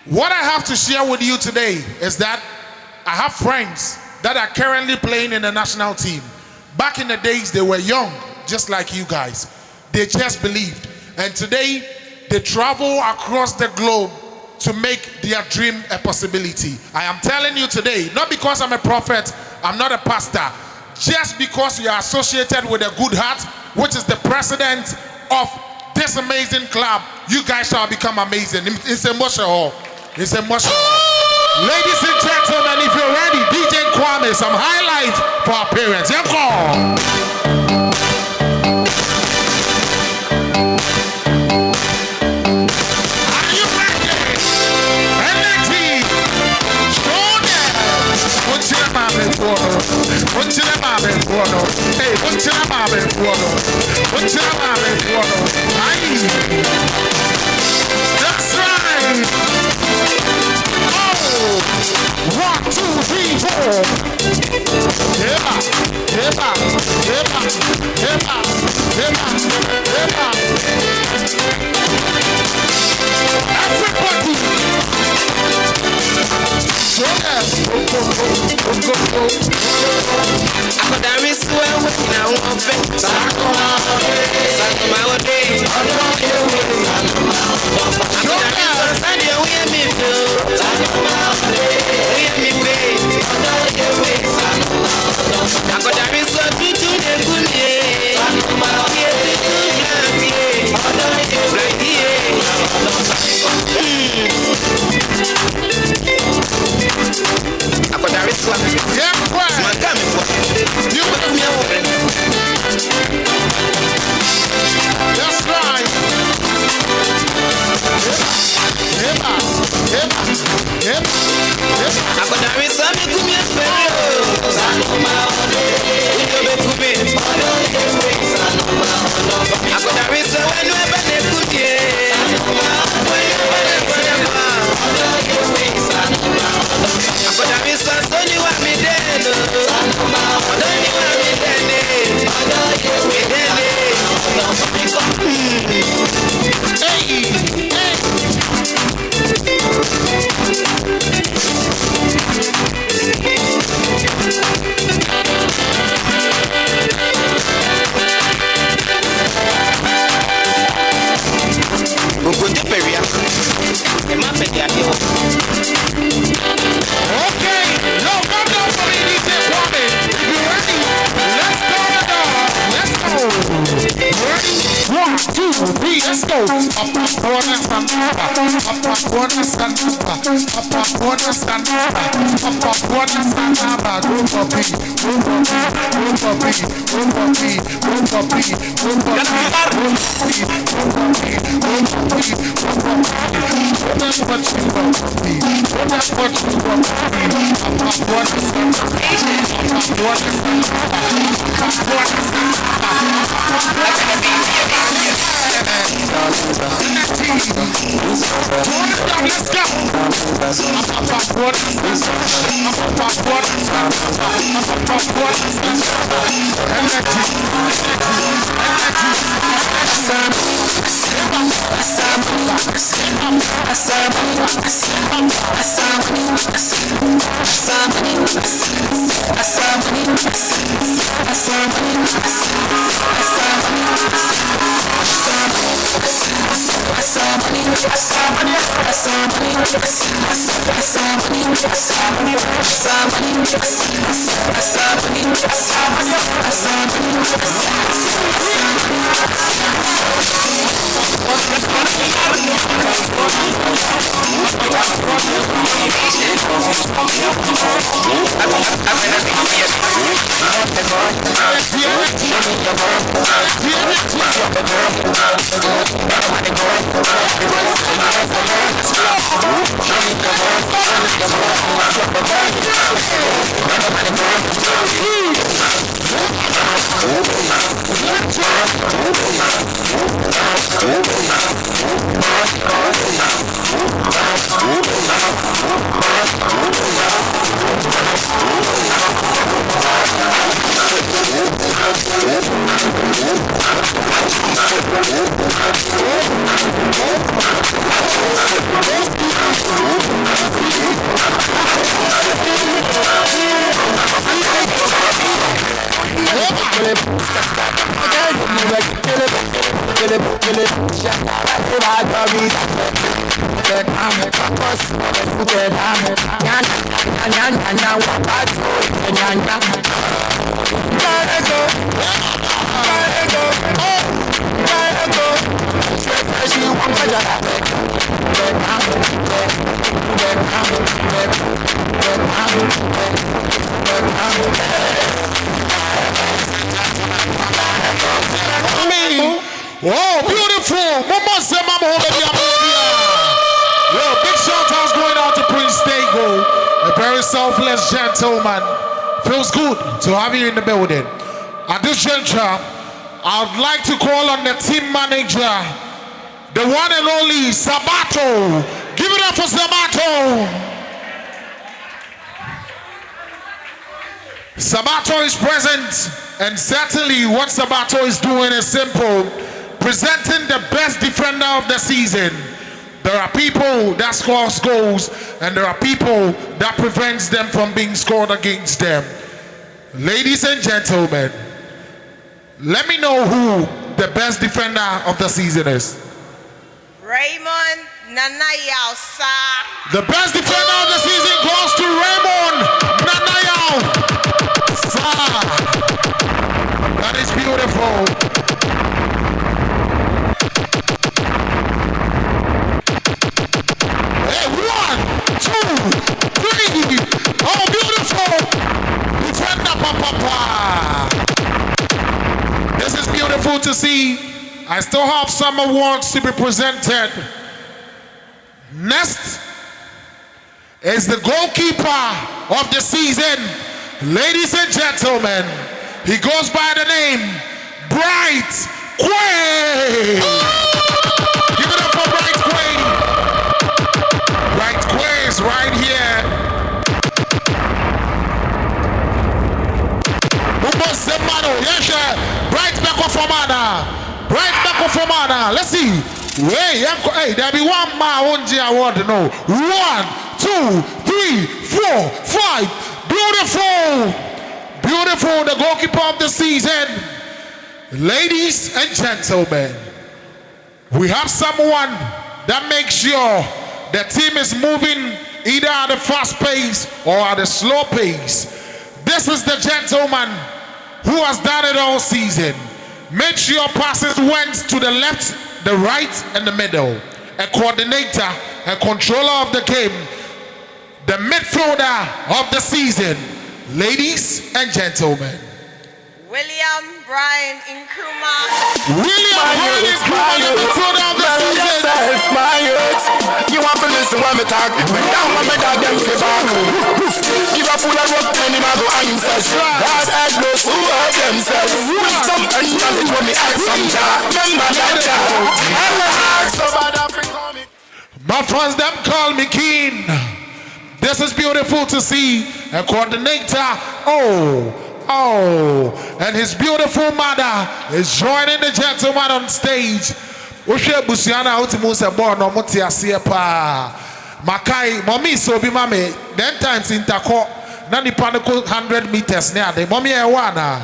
What I have to share with you today is that I have friends that are currently playing in the national team. Back in the days, they were young, just like you guys. They just believed. And today, they travel across the globe to make their dream a possibility. I am telling you today, not because I'm a prophet, I'm not a pastor, just because you are associated with a good heart, which is the president of this amazing club, you guys shall become amazing. It's emotional. Ladies and gentlemen, if you're ready, DJ Kwame, some highlights for our parents. Are you ready? Energy. That's right. Oh, 1, 2, 3, 4. Everybody. That's right. Let's go. Let's go. Oh, beautiful. Yo, big shout outs going out to Prince Dago, a very selfless gentleman. Feels good to have you in the building. At this juncture, I'd like to call on the team manager, the one and only Sabato. Give it up for Sabato. Sabato is present, and certainly what Sabato is doing is simple. Presenting the best defender of the season. There are people that score goals, and there are people that prevents them from being scored against them. Ladies and gentlemen, let me know who the best defender of the season is. Raymond Nanayao, sir. The best defender of the season goes to Raymond Nanayao, sir. That is beautiful. Hey, 1, 2, 3. Oh, beautiful. Defender, papa. This is beautiful to see. I still have some awards to be presented. Next is the goalkeeper of the season. Ladies and gentlemen, he goes by the name Bright Quay. Give it up for Bright Quay. Bright Quay is right here. Bright Beko Fomana. Bright Beko Fomana. Let's see. Hey, there'll be one more award. No. 1, 2, 3, 4, 5. Beautiful. Beautiful. The goalkeeper of the season. Ladies and gentlemen, we have someone that makes sure the team is moving either at a fast pace or at a slow pace. This is the gentleman who has done it all season. Made sure passes went to the left, the right, and the middle. A coordinator, a controller of the game, the midfielder of the season. Ladies and gentlemen, William Brian Nkrumah. William Brian Nkrumah, the midfielder of the season. My youth, you want to listen when me talk. Down when me talk, them say back. Give a full of rope, and him a go answers. God has no who hurt themselves. Wisdom and knowledge when me ask from Jah. Remember that Jah. And me ask so bad Africa me. My friends, them call me Keen. This is beautiful to see. A coordinator, and his beautiful mother is joining the gentleman on stage. Ushe busiana utimusa born no muti asiepa. Makai, mommy so be mame. Then times in Tako, nani panico 100 meters near the mommy ewana.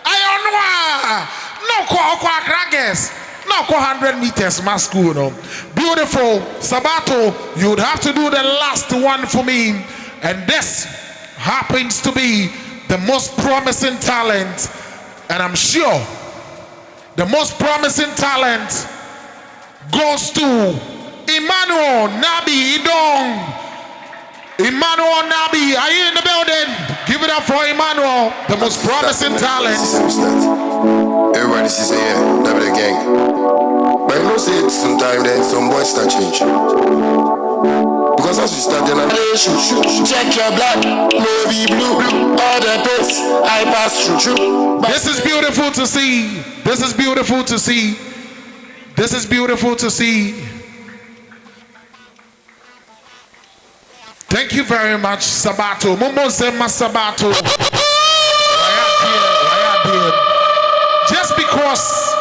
Ayonwa! No kwa krages. No 100 meters my school no. Beautiful Sabato, you would have to do the last one for me. And this happens to be the most promising talent. And I'm sure the most promising talent goes to Emmanuel Nabi Idong. Emmanuel Nabi, are you in the building? Give it up for Emmanuel, the most promising talent. Everybody see say, yeah, Nabi the gang. But you know, say sometimes then some boys start change. Because as we start then I shoot. Check your blood, navy blue, all the bits I pass through. This is beautiful to see. This is beautiful to see. This is beautiful to see. Thank you very much, Sabato. Momo Zema Sabato. Just because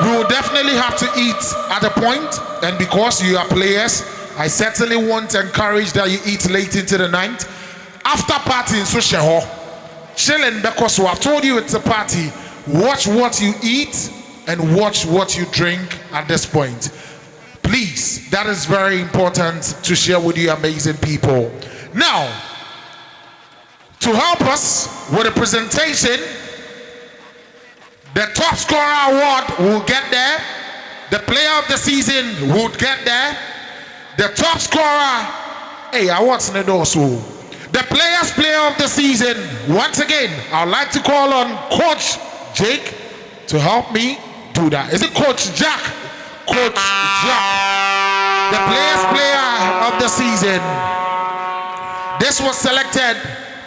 we will definitely have to eat at a point, and because you are players, I certainly want to encourage that you eat late into the night. After party in Susheho, chilling because I've told you it's a party. Watch what you eat and watch what you drink at this point. Please, that is very important to share with you amazing people. Now, to help us with the presentation, the top scorer award will get there. The player of the season would get there. The top scorer, what's in the door? The players player of the season. Once again, I'd like to call on Coach Jake to help me do that. Is it Coach Jack? Coach Jack. The players player of the season. This was selected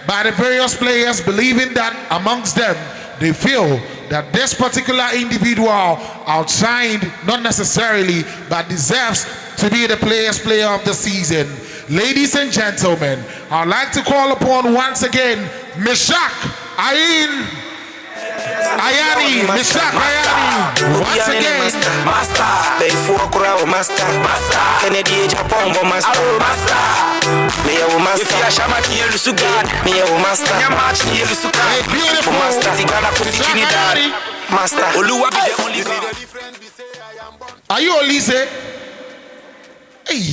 by the various players, believing that amongst them, they feel that this particular individual outshined, not necessarily, but deserves to be the players player of the season. Ladies and gentlemen, I'd like to call upon once again Meshach Ayani. Meshach Ayani. Once again. Master. Before Kurao Master. Kennedy Japan Master. Master. If you are Shamati Yelusugan, Master. Yamachi Yelusugan. Beautiful Master. Zigala Kusikinidari. Master. Oluwa be the only Are you Olise? Hey,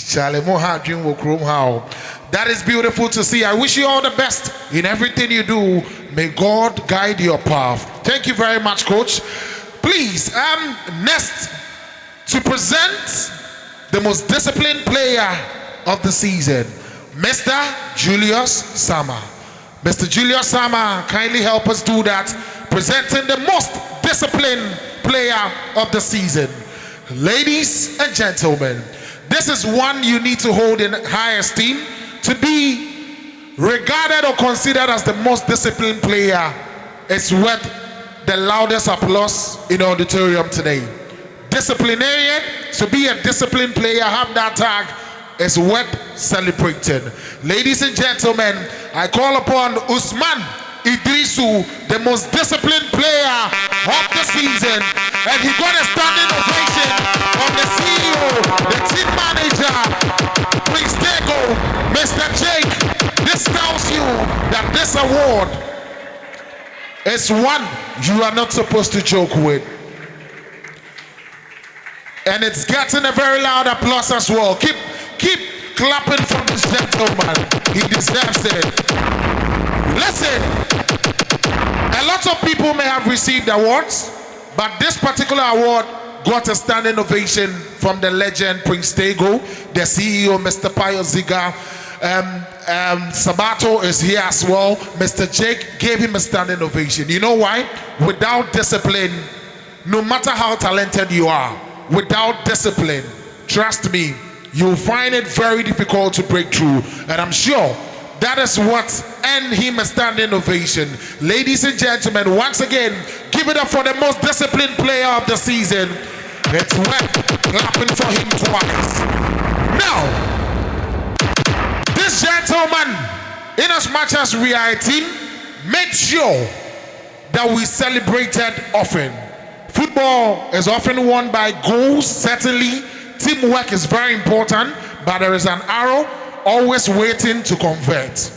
Charlie Moha Dream will chrome how. That is beautiful to see. I wish you all the best in everything you do. May God guide your path. Thank you very much, Coach. Please, next to present the most disciplined player of the season, Mr. Julius Sama. Mr. Julius Sama, kindly help us do that. Presenting the most disciplined player of the season. Ladies and gentlemen, this is one you need to hold in high esteem. To be regarded or considered as the most disciplined player is worth the loudest applause in the auditorium today. Disciplinarian, to be a disciplined player, have that tag, is worth celebrating. Ladies and gentlemen, I call upon Usman Idrisu, the most disciplined player of the season, and he got a standing ovation from the CEO, the team manager, Prince Tego, Mr. Jake. This tells you that this award is one you are not supposed to joke with. And it's getting a very loud applause as well. Keep clapping for this gentleman. He deserves it. Listen, a lot of people may have received awards, but this particular award got a standing ovation from the legend Prince Tego, the CEO, Mr. Payo Ziga. Sabato is here as well. Mr. Jake gave him a standing ovation. You know why? Without discipline, no matter how talented you are, without discipline, trust me, you'll find it very difficult to break through. And I'm sure that is what earned him a standing ovation. Ladies and gentlemen, once again, give it up for the most disciplined player of the season. It's wet. Clapping for him twice. Now, this gentleman, in as much as we are a team, make sure that we celebrated often. Football is often won by goals, certainly. Teamwork is very important, but there is an arrow always waiting to convert.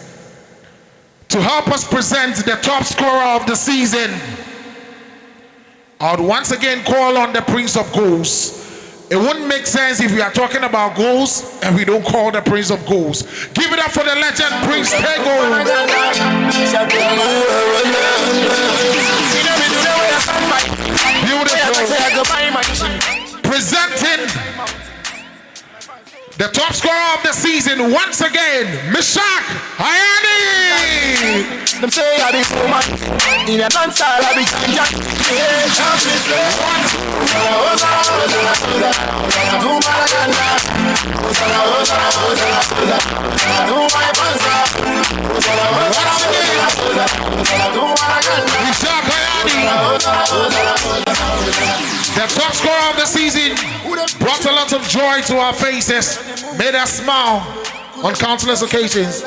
To help us present the top scorer of the season, I would once again call on the Prince of Goals. It wouldn't make sense if we are talking about goals and we don't call the Prince of Goals. Give it up for the legend Prince Tego. Beautiful. Presenting the top scorer of the season once again, Meshach Hayani. Them say I be woman in a dance hall, I be Meshach Hayani, the top scorer of the season, brought a lot of joy to our faces, made us smile on countless occasions.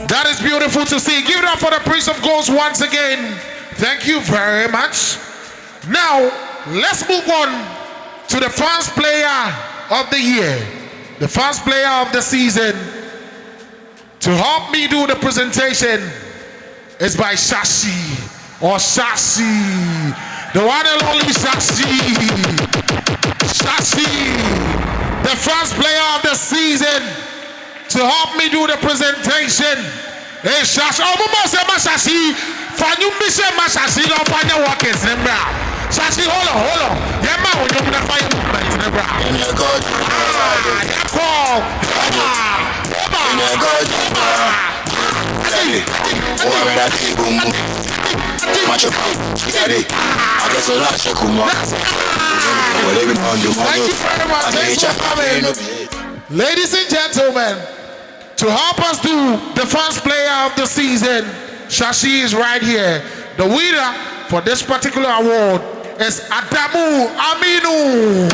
That is beautiful to see. Give it up for the Prince of Goals once again. Thank you very much. Now, let's move on to the first player of the year, the first player of the season. To help me do the presentation is by Shashi, or Shashi, the one and only Shashi. Shashi, the first player of the season. To help me do the presentation is Shashi. Oh, Mama say Shashi. Fanyu mission Shashi, no fanya work is in bra. Shashi, hold on. Yema when you gonna fire movement in the bra. Ladies and gentlemen, to help us do the first player of the season, Shashi is right here. The winner for this particular award is Adamu Aminu.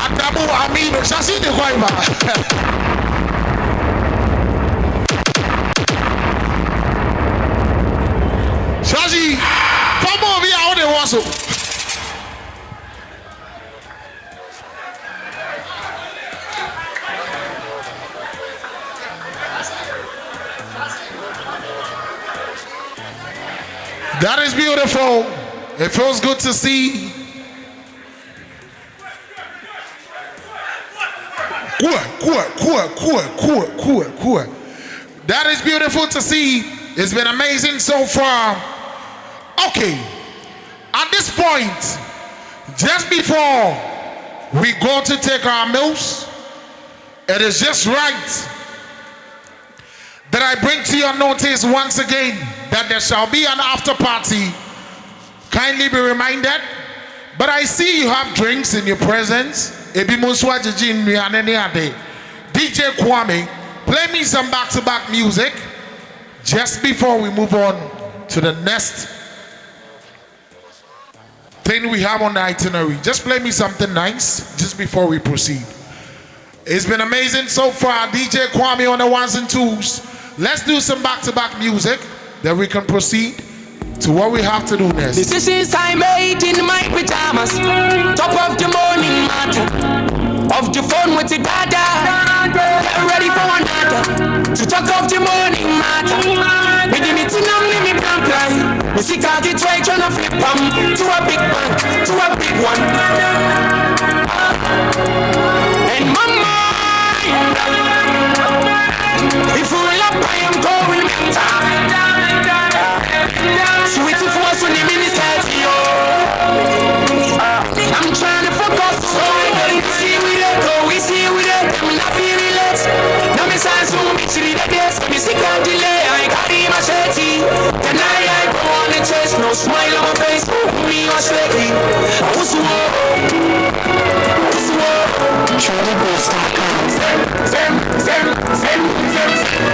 Adamu Aminu. Shashi de Kwaiba. Shashi, come on, we are on the wassel. That is beautiful. It feels good to see. That is beautiful to see. It's been amazing so far. Okay, at this point, just before we go to take our meals, it is just right that I bring to your notice once again that there shall be an after party. Kindly be reminded. But I see you have drinks in your presence. DJ Kwame, play me some back-to-back music just before we move on to the next thing we have on the itinerary. Just play me something nice just before we proceed. It's been amazing so far. DJ Kwame on the ones and twos. Let's do some back-to-back music, then we can proceed to what we have to do next. Decisions I made in my pajamas. Top of the morning matter. Off the phone with the dada. Get ready for another. To talk of the morning matter. With the meeting on me plan plan. Me see car get right tryna flip to a big man, to a big one. And my mind, if we up I am going mental. Sweet if was when the minister to you. I'm trying to focus so we see we go, we see we I'm not feeling less. Now me say so me chili the best. Me sick of delay, I carry my machete. Then I go on the chest, no smile on my face. Me was ready. Who's TrojanBoost.com.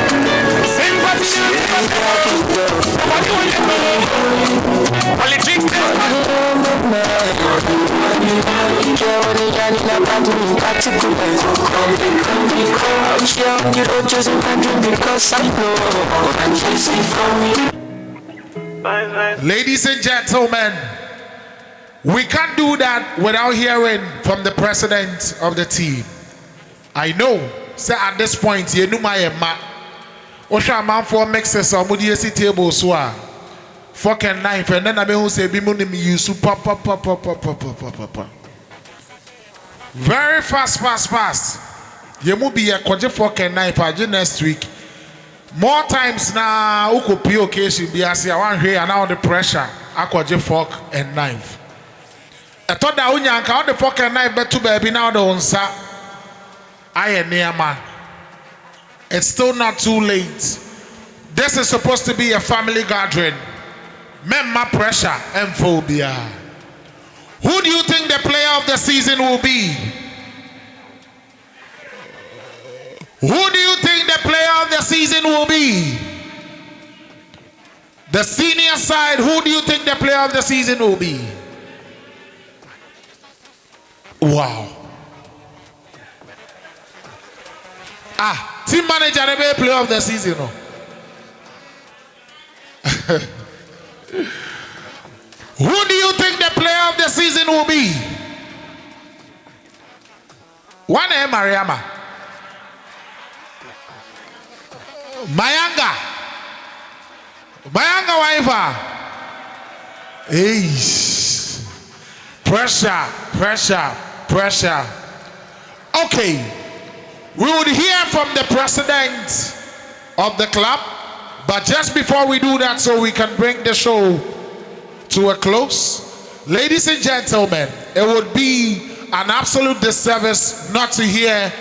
Ladies and gentlemen, we can't do that without hearing from the president of the team. I know, say at this point, you know my ma. Osha man for mixes or mudi table so fork and knife, and then I mean who say be money me use pop. Very fast. You must be a kwaje fork and knife again next week. More times now, who could be occasion be as you want here and now the pressure. I kwaje fork and knife. I thought that when you count the fork and knife, but to baby now the onsa. I am near man. It's still not too late. This is supposed to be a family gathering. Memma pressure and phobia. Who do you think the player of the season will be? Who do you think the player of the season will be? The senior side, who do you think the player of the season will be? Wow. Team manager never player of the season. No? Who do you think the player of the season will be? One name, Mariama. Mayanga wife. Hey. Pressure. Okay. We would hear from the president of the club, but just before we do that, so we can bring the show to a close, ladies and gentlemen, it would be an absolute disservice not to hear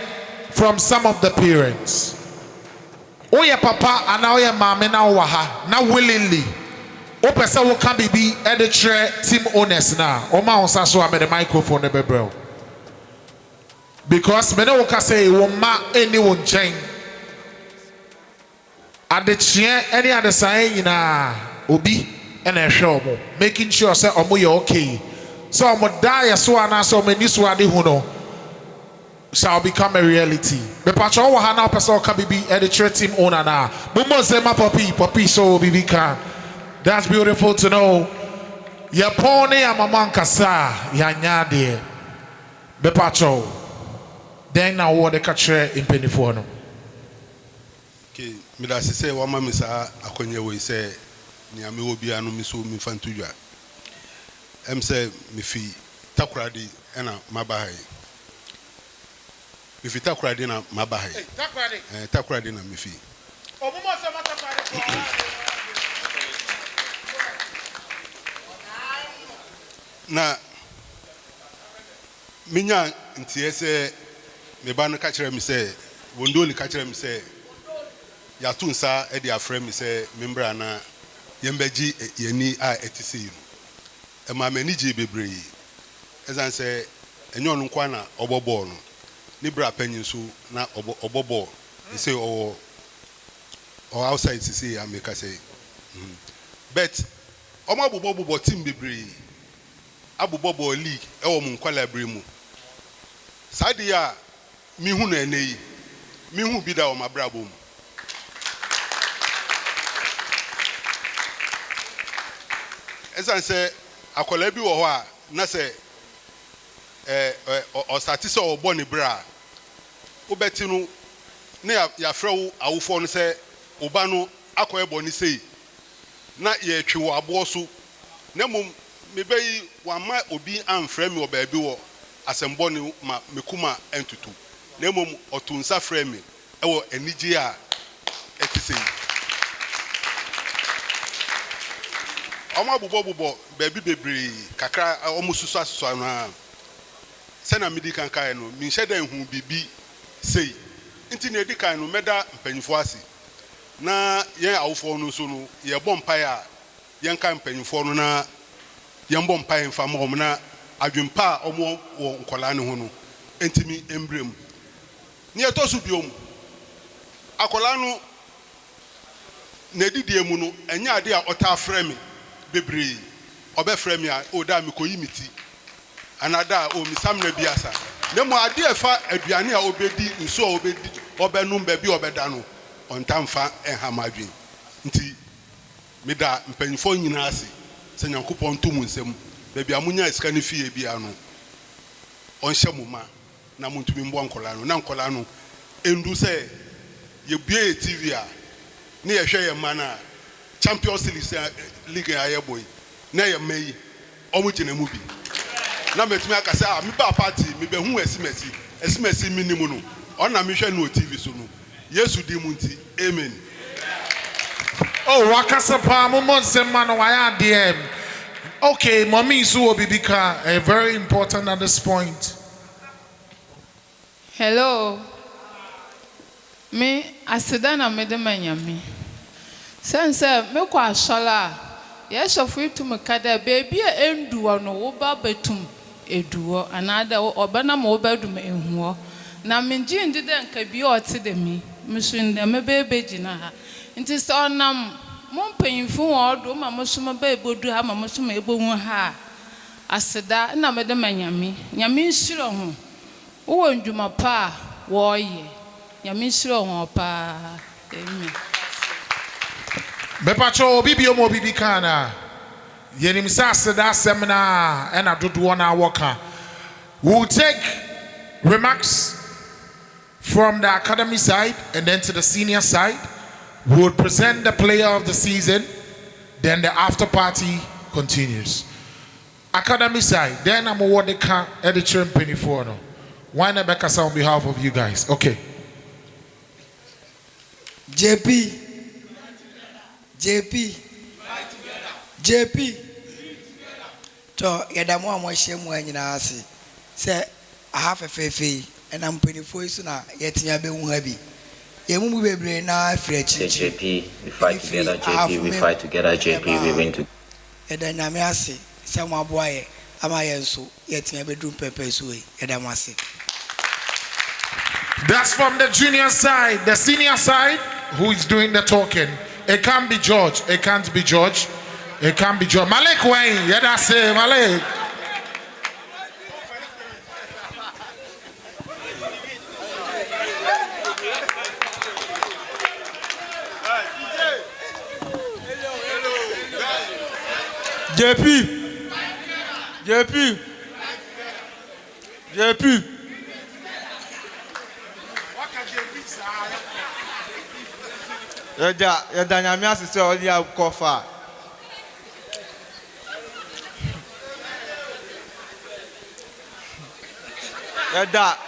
from some of the parents. Oh yeah, papa, and now yeah, mama, now waha, now willingly. O person will come be editor team owners now. O ma onsa so am the microphone the bebro. Because me no can say woma anyone chain. At the chain any other sign na obi and a show mo, making sure say omo you okay. So omo die so na so me ni so ade hu no shall become a reality. Me patcho wo ha na person can be editor team owner na. Mo say ma papi so bibi kan. That's beautiful to know. Ya pone ya mama nkasa ya nyade. Me patcho. Then now what the catcher in pennyfo no. Okay, me da say wa ma me sa akonye we say ni ame obi anu mi so mi fantu dwa. Em say me fi takuradi na mabahai. Me fi takuradi na mabahai. Takuradi. Takuradi na me fi. Omumo se matakuradi. Na minya ntie se me ba no ka kire me se wondo ni ka kire me se ya tunsa e dia frame me se membra na yembeji yani a etisi you e ma mani ji bebre ezan se enyo no kwa na obobo no ni bra panyin so na obobo e say o outside sisi ameka say but omo abobo team bebre abobo league e wo mun kwala bre mu sadia mi hu na eneyi mi hu bi da o mabrabo mu esan se akola bi wo ho a na se o start se o bo ni bra wo beti no na ya frewo awufo no se oba no akoye bo ni sei na ye twi wo abo so na mum me bayi wa ma obi amfrɛ me oba bi wo asembo ni ma mekuma entutu na mum otunsa frɛ me ewo enigi a etise ọmọ bubo baby bebre kakra ọmọ susu aso na se na medi kan kai no mi hye dan hu bibi sei nti na edi kan no meda mpanyifo ase na yen awofo no so no ye bɔ mpae a yen kan mpanyifo no na yen bɔ mpae mfa mo na adwempa ọmọ wɔ nkola ne ho no entimi embrem ne eto so biom akola no na didie mu no enya ade a ota frɛ me bebree ɔbɛfrɛ me a o da me koyi miti anada o mi samna biasa na mo ade efa aduane a obedi nso a obedi ɔbɛnum ba bi ɔbɛda no ɔntamfa ɛhamadwen nti meda mpanyifo nyina ase sɛ nyankopɔn to mu nsɛm baabi a munya sika ne fie bia no ɔnhyɛ mo ma na montumi mbɔ nkɔla no na nkɔla no endu sɛ yebue TV a ne yɛhwɛ yɛ ma na Champions League a yɛbɔ yi na yɛ ma yi ɔmo gyina mu bi na metumi aka sɛ me ba party me behu esimesi minimum no ɔna me hwɛ no TV so no Yesu di mu nti amen. Oh, wakasapa mumonsem man waya DM. Okay, mommy Isu Obibika, very important at this point. Hello. Me asidana medemanyami. Sense me kwa shala. Yes, of you to me kada baby endu no oba betum eduo another obana mo bedum enhuo. Na menji ndide nka bi oti de mi. Mishinde me bebe jina ha. Nti so nam mo mpanyimfo odo ma mo so ba ebodu ha ma mo so ma ebohu ha aseda na me de manyame nyame nsiro ho wo ndwuma pa wo ye nyame nsiro ho pa amen. Bepacho bibio mo bibikana yenim sa aseda semina and adodo na woka. We'll take remarks from the academy side and then to the senior side. We will present the player of the season, then the after party continues. Academy side, then I'm award the editor and penny for no. Why not back us on behalf of you guys? Okay. JP. So, yadamu amwashemu anyina ase. Say I have a fefe and I'm penny for you na yeti abe unhabi. JP, we fight together, JP, we fight together, JP, we win together. That's from the junior side. The senior side, who is doing the talking? It can't be George. It can't be George. It can't be George. Malik Wayne, yeah, that's it, Malik. JP. Yada nyame asese odi akofa.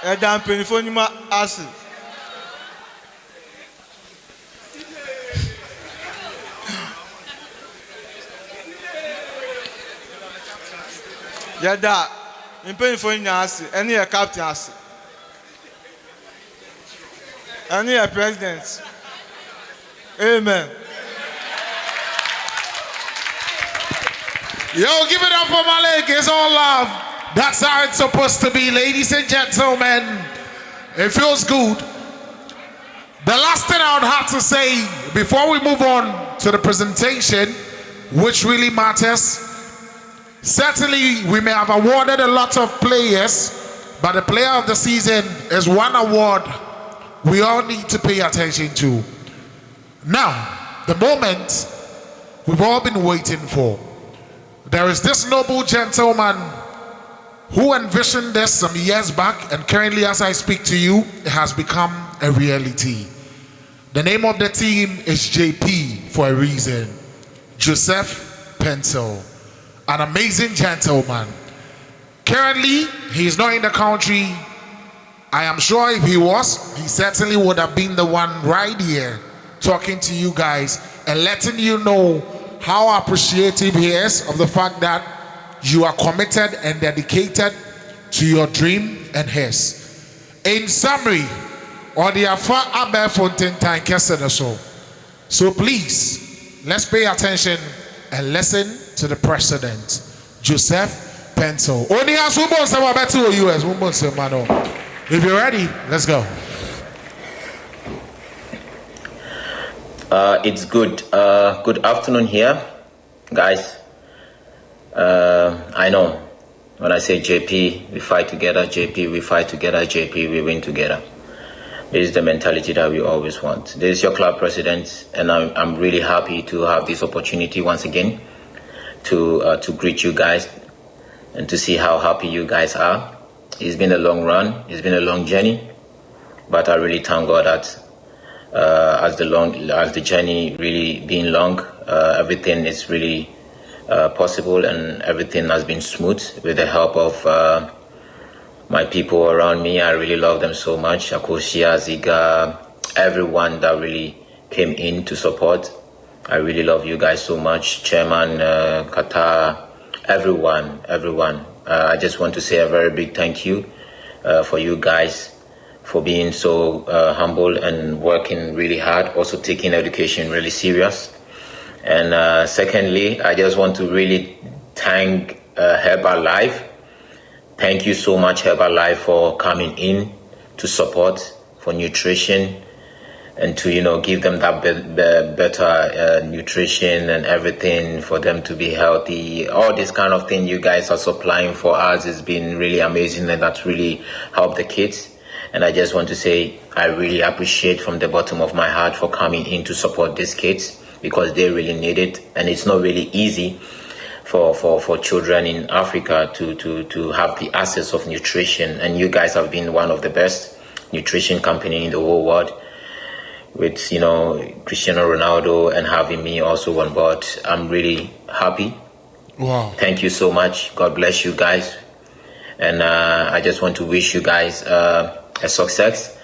Yada mpenifo nyima ase. Yada mpenifo nyina ase ene ye captain ase. Ene ye president. Amen. Yo, give it up for Malik. It's all love. That's how it's supposed to be, ladies and gentlemen. It feels good. The last thing I would have to say before we move on to the presentation, which really matters, certainly we may have awarded a lot of players, but the player of the season is one award we all need to pay attention to. Now, the moment we've all been waiting for. There is this noble gentleman who envisioned this some years back, and currently as I speak to you, it has become a reality. The name of the team is JP for a reason. Joseph Pencil, an amazing gentleman. Currently, he is not in the country. I am sure if he was, he certainly would have been the one right here talking to you guys and letting you know how appreciative he is of the fact that you are committed and dedicated to your dream and his. In summary, so please, let's pay attention and listen to the president, Joseph Pencil. If you're ready, let's go. It's good. Good afternoon here, guys. I know when I say JP, we fight together. JP, we fight together. JP, we win together. This is the mentality that we always want. This is your club president, and I'm really happy to have this opportunity once again to greet you guys and to see how happy you guys are. It's been a long run. It's been a long journey, but I really thank God that as the journey really been long, everything is really possible, and everything has been smooth with the help of my people around me. I really love them so much. Akosia, Ziga, everyone that really came in to support. I really love you guys so much. Chairman, Qatar, everyone. I just want to say a very big thank you for you guys for being so humble and working really hard, also taking education really serious. And secondly, I just want to really thank Herbalife. Thank you so much, Herbalife, for coming in to support for nutrition and to, give them that better nutrition and everything for them to be healthy. All this kind of thing you guys are supplying for us has been really amazing, and that's really helped the kids. And I just want to say I really appreciate from the bottom of my heart for coming in to support these kids, because they really need it, and it's not really easy for children in Africa to have the access of nutrition. And you guys have been one of the best nutrition company in the whole world with, Cristiano Ronaldo and having me also on board. I'm really happy. Wow. Thank you so much. God bless you guys. And I just want to wish you guys a success.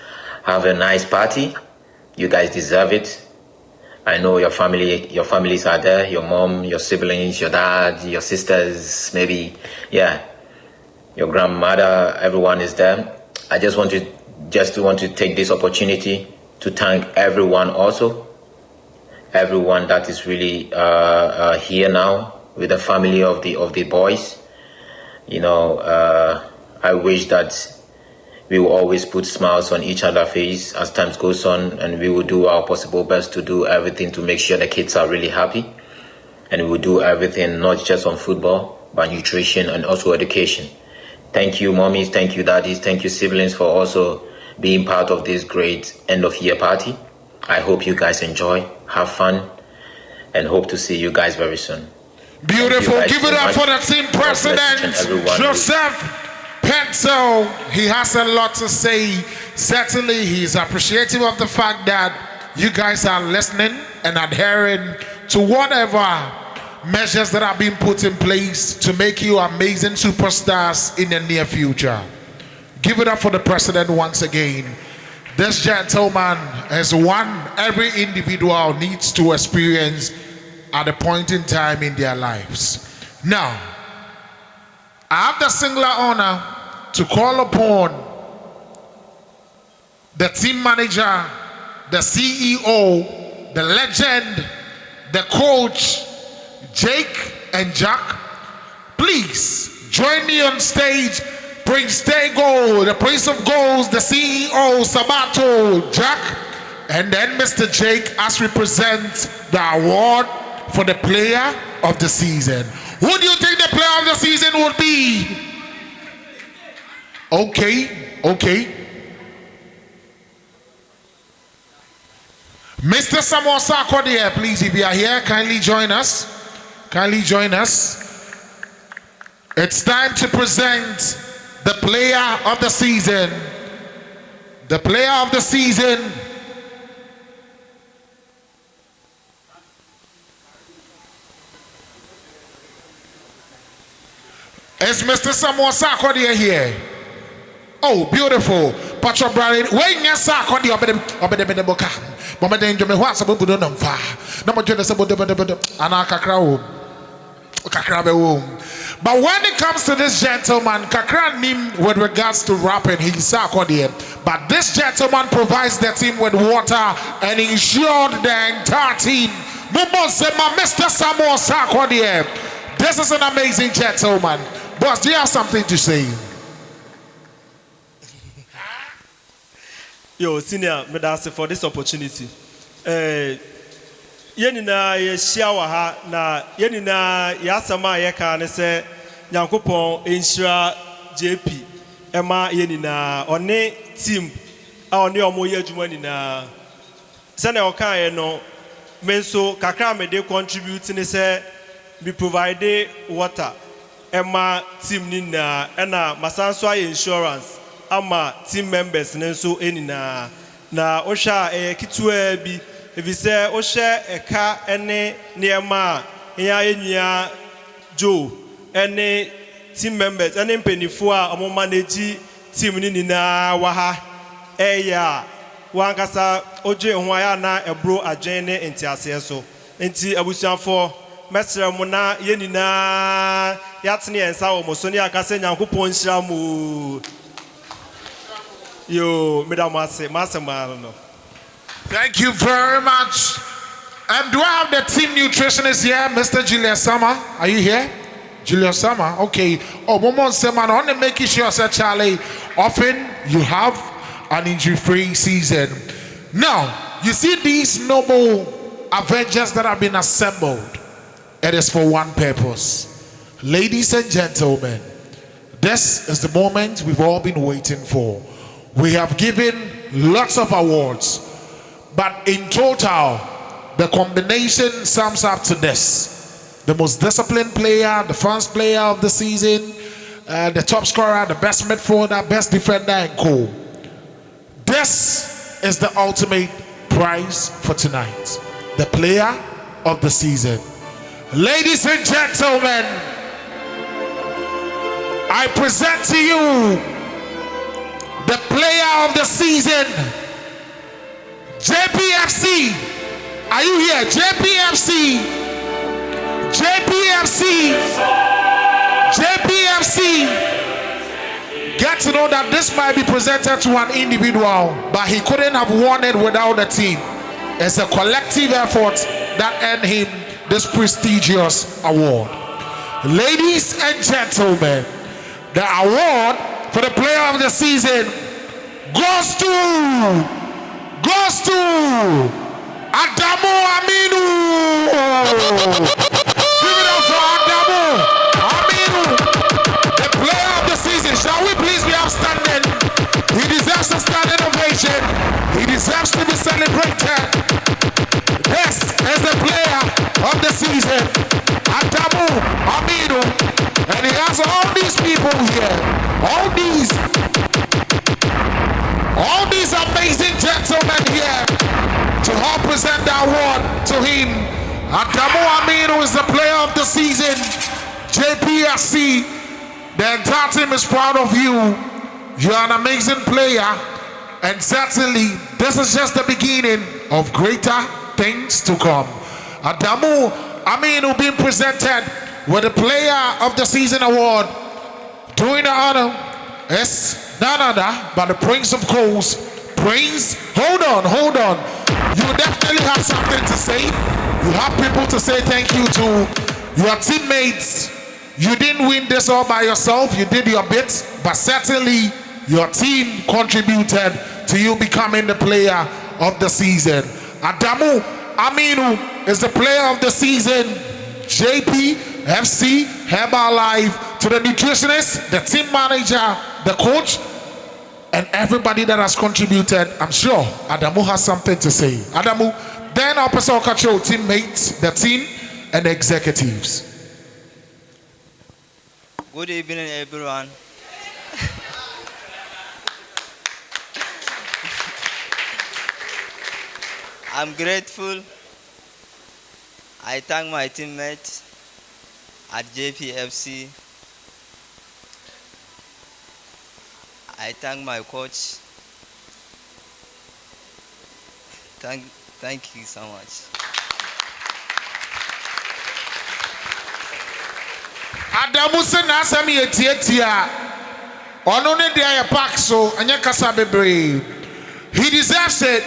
Have a nice party. You guys deserve it. I know your families are there, your mom, your siblings, your dad, your sisters, maybe, your grandmother, everyone is there. I just want to take this opportunity to thank everyone also, everyone that is really here now with the family of the boys. I wish that we will always put smiles on each other's face as time goes on, and we will do our possible best to do everything to make sure the kids are really happy. And we will do everything, not just on football, but nutrition and also education. Thank you, mommies. Thank you, daddies. Thank you, siblings, for also being part of this great end-of-year party. I hope you guys enjoy, have fun, and hope to see you guys very soon. Beautiful. Give it up for the team president, Joseph Pencil. He has a lot to say. Certainly, he's appreciative of the fact that you guys are listening and adhering to whatever measures that are being put in place to make you amazing superstars in the near future. Give it up for the president once again. This gentleman is one every individual needs to experience at a point in time in their lives. Now, I have the singular honor to call upon the team manager, the CEO, the legend, the coach, Jake and Jack. Please join me on stage. Prince Tego, the Prince of Goals, the CEO, Sabato, Jack, and then Mr. Jake as we present the award for the player of the season. Who do you think the player of the season would be? Okay. Mr. Samuel Sarkodie, please, if you are here, kindly join us. It's time to present the player of the season. The player of the season is Mr. Samuel Sarkodie here. Oh, beautiful. Patrick Brady. When you Sarkodie, but when it comes to this gentleman, Kakra Nim with regards to rapping, he's Sarkodie. But this gentleman provides the team with water and ensured the entire team. Mr. Samuel Sarkodie. This is an amazing gentleman. Boss, do you have something to say? Yo, senior, me that's for this opportunity. Yenina yeshiawa na yenina yasama yeka ne se Nyankopon enhyira JP ema yenina one team a one omo ye adwuma nina se na okaye no menso kakra me dey contribute ne se be provide water ema team nina ena masanso aye insurance ama team members ne so enina na ohwa kitua bi if you say Osha Eka any Niama Nya Joe any team members any penifua or manage team nina waha eya wankasa oje hwaya na ebro agene entiase so enti abusuan for mesra mu na yenina yatne ensa wo so ne akase Nyankopon hira mu yo medamase masema no. Thank you very much. Do I have the team nutritionist here, Mr. Julius Summer? Are you here? Julius Summer, okay. Oh, Momon Seman, I want to make sure, Sir Charlie, often you have an injury-free season. Now, you see these noble Avengers that have been assembled. It is for one purpose. Ladies and gentlemen, this is the moment we've all been waiting for. We have given lots of awards. But in total, the combination sums up to this. The most disciplined player, the first player of the season, the top scorer, the best midfielder, best defender, and co. This is the ultimate prize for tonight. The player of the season. Ladies and gentlemen, I present to you the player of the season. JPFC, are you here? JPFC, get to know that this might be presented to an individual, but he couldn't have won it without the team. It's a collective effort that earned him this prestigious award. Ladies and gentlemen, the award for the player of the season goes to Adamu Aminu. Give it up for Adamu Aminu, the player of the season. Shall we please be outstanding? He deserves a standing ovation. He deserves to be celebrated. This is the player of the season, Adamu Aminu, and he has all these people here, all these amazing gentlemen here to help present the award to him. Adamu Aminu is the player of the season. JPFC, the entire team is proud of you. You are an amazing player, and certainly this is just the beginning of greater things to come. Adamu Aminu being presented with the player of the season award. Doing the honor is none other but the Prince of Coals. Prince, hold on. You definitely have something to say. You have people to say thank you to. Your teammates. You didn't win this all by yourself. You did your bit, but certainly your team contributed to you becoming the player of the season. Adamu Aminu is the player of the season. JPFC Herbalife, to the nutritionist, the team manager, the coach, and everybody that has contributed. I'm sure Adamu has something to say. Adamu, then our personal control teammates, the team, and the executives. Good evening, everyone. I'm grateful. I thank my teammates at JPFC. I thank my coach. Thank you so much. Adamu se na asami etietia. Ono ne dia ya pack so anya kasa bebre. He deserves it.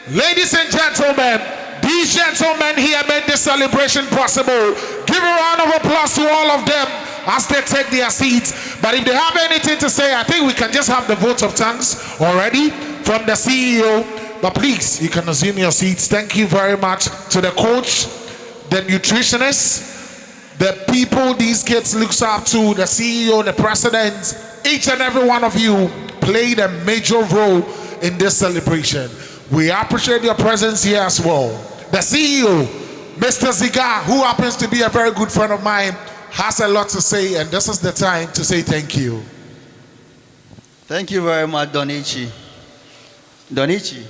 Ladies and gentlemen, these gentlemen here made this celebration possible. Give a round of applause to all of them as they take their seats. But if they have anything to say, I think we can just have the vote of thanks already from the CEO but please, you can assume your seats. Thank you very much to the coach, the nutritionists, the people these kids looks up to, the CEO, the president. Each and every one of you played a major role in this celebration. We appreciate your presence here as well. The CEO, Mr. Ziga, who happens to be a very good friend of mine, has a lot to say, and this is the time to say thank you. Thank you very much, Donichi. Donichi,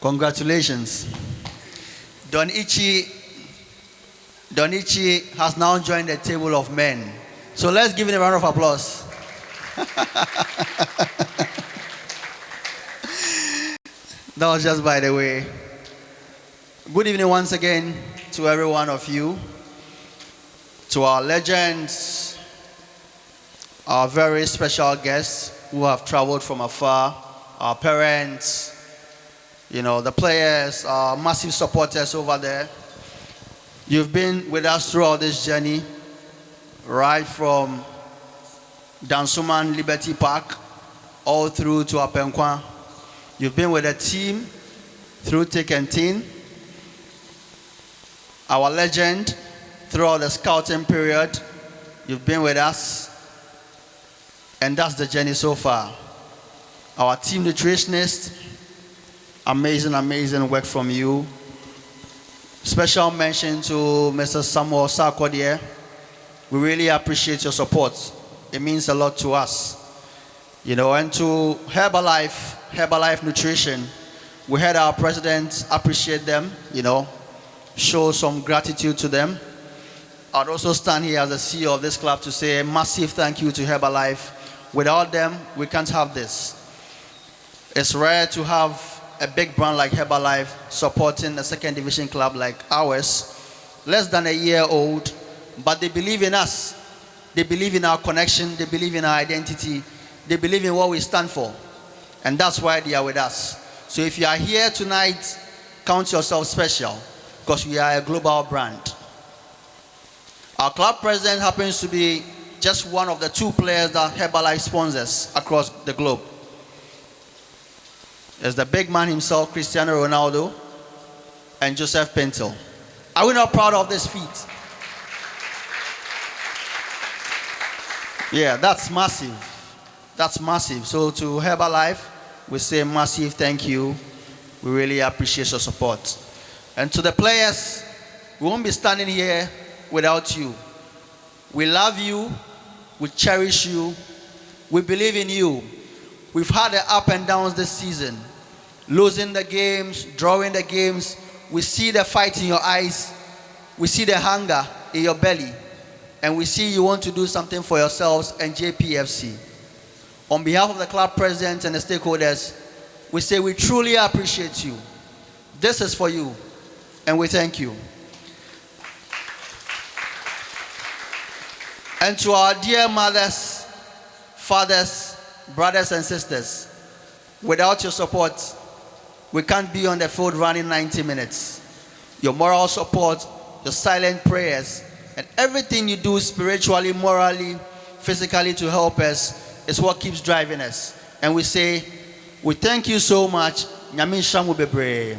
congratulations. Donichi has now joined the table of men. So let's give him a round of applause. That was just by the way. Good evening once again to every one of you, to our legends, our very special guests who have traveled from afar, our parents, the players, our massive supporters over there. You've been with us throughout this journey, right from Dansuman Liberty Park all through to Apenkwa. You've been with the team through thick and thin. Our legend throughout the scouting period. You've been with us, and that's the journey so far. Our team nutritionist, amazing work from you. Special mention to Mr. Samuel Sarkodie. We really appreciate your support. It means a lot to us. And to Herbalife Nutrition, we had our president appreciate them, show some gratitude to them. I'd also stand here as the CEO of this club to say a massive thank you to Herbalife. Without them, we can't have this. It's rare to have a big brand like Herbalife supporting a second division club like ours, less than a year old, but they believe in us. They believe in our connection. They believe in our identity. They believe in what we stand for. And that's why they are with us. So if you are here tonight, count yourself special, because we are a global brand. Our club president happens to be just one of the 2 players that Herbalife sponsors across the globe. There's the big man himself, Cristiano Ronaldo, and Joseph Pintel. Are we not proud of this feat? Yeah, that's massive. That's massive. So to Herbalife, we say massive thank you. We really appreciate your support. And to the players, we won't be standing here without you. We love you. We cherish you. We believe in you. We've had the up and downs this season. Losing the games, drawing the games. We see the fight in your eyes. We see the hunger in your belly. And we see you want to do something for yourselves and JPFC. On behalf of the club president and the stakeholders, we say we truly appreciate you. This is for you, and we thank you. And to our dear mothers, fathers, brothers and sisters, without your support, we can't be on the field running 90 minutes. Your moral support, your silent prayers, and everything you do spiritually, morally, physically to help us is what keeps driving us. And we say, we thank you so much. Nyame Shamu Bebre.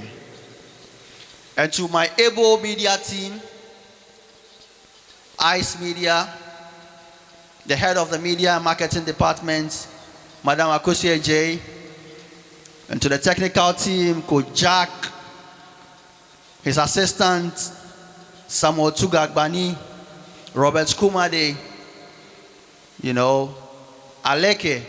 And to my able media team, ICE Media, the head of the media and marketing department, Madam Akosie J, and to the technical team, Coach Jack, his assistant, Samuel Tugagbani, Robert Kumade, Aleke.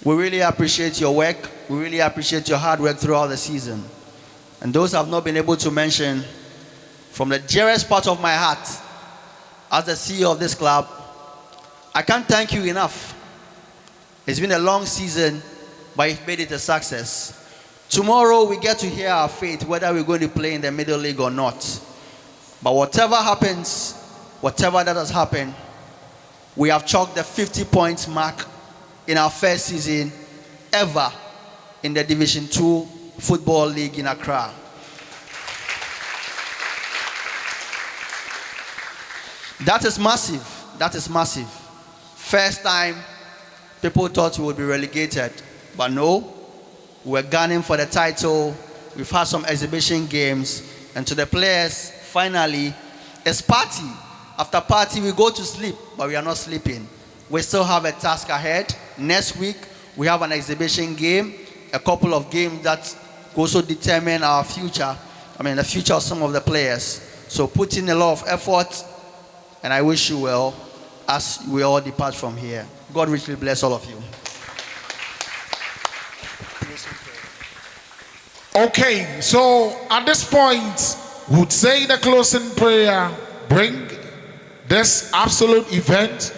We really appreciate your work. We really appreciate your hard work throughout the season. And those I've not been able to mention, from the dearest part of my heart, as the CEO of this club, I can't thank you enough. It's been a long season, but you've made it a success. Tomorrow we get to hear our fate, whether we're going to play in the middle league or not. But whatever happens, whatever that has happened, we have chalked the 50 points mark in our first season ever in the Division 2 Football League in Accra. That is massive. That is massive. First time people thought we would be relegated. But no, we're gunning for the title. We've had some exhibition games. And to the players, finally, it's party. After party, we go to sleep, but we are not sleeping. We still have a task ahead. Next week, we have an exhibition game, a couple of games that also determine our future. The future of some of the players. So put in a lot of effort, and I wish you well as we all depart from here. God richly bless all of you. Okay, so at this point, would say the closing prayer, bring this absolute event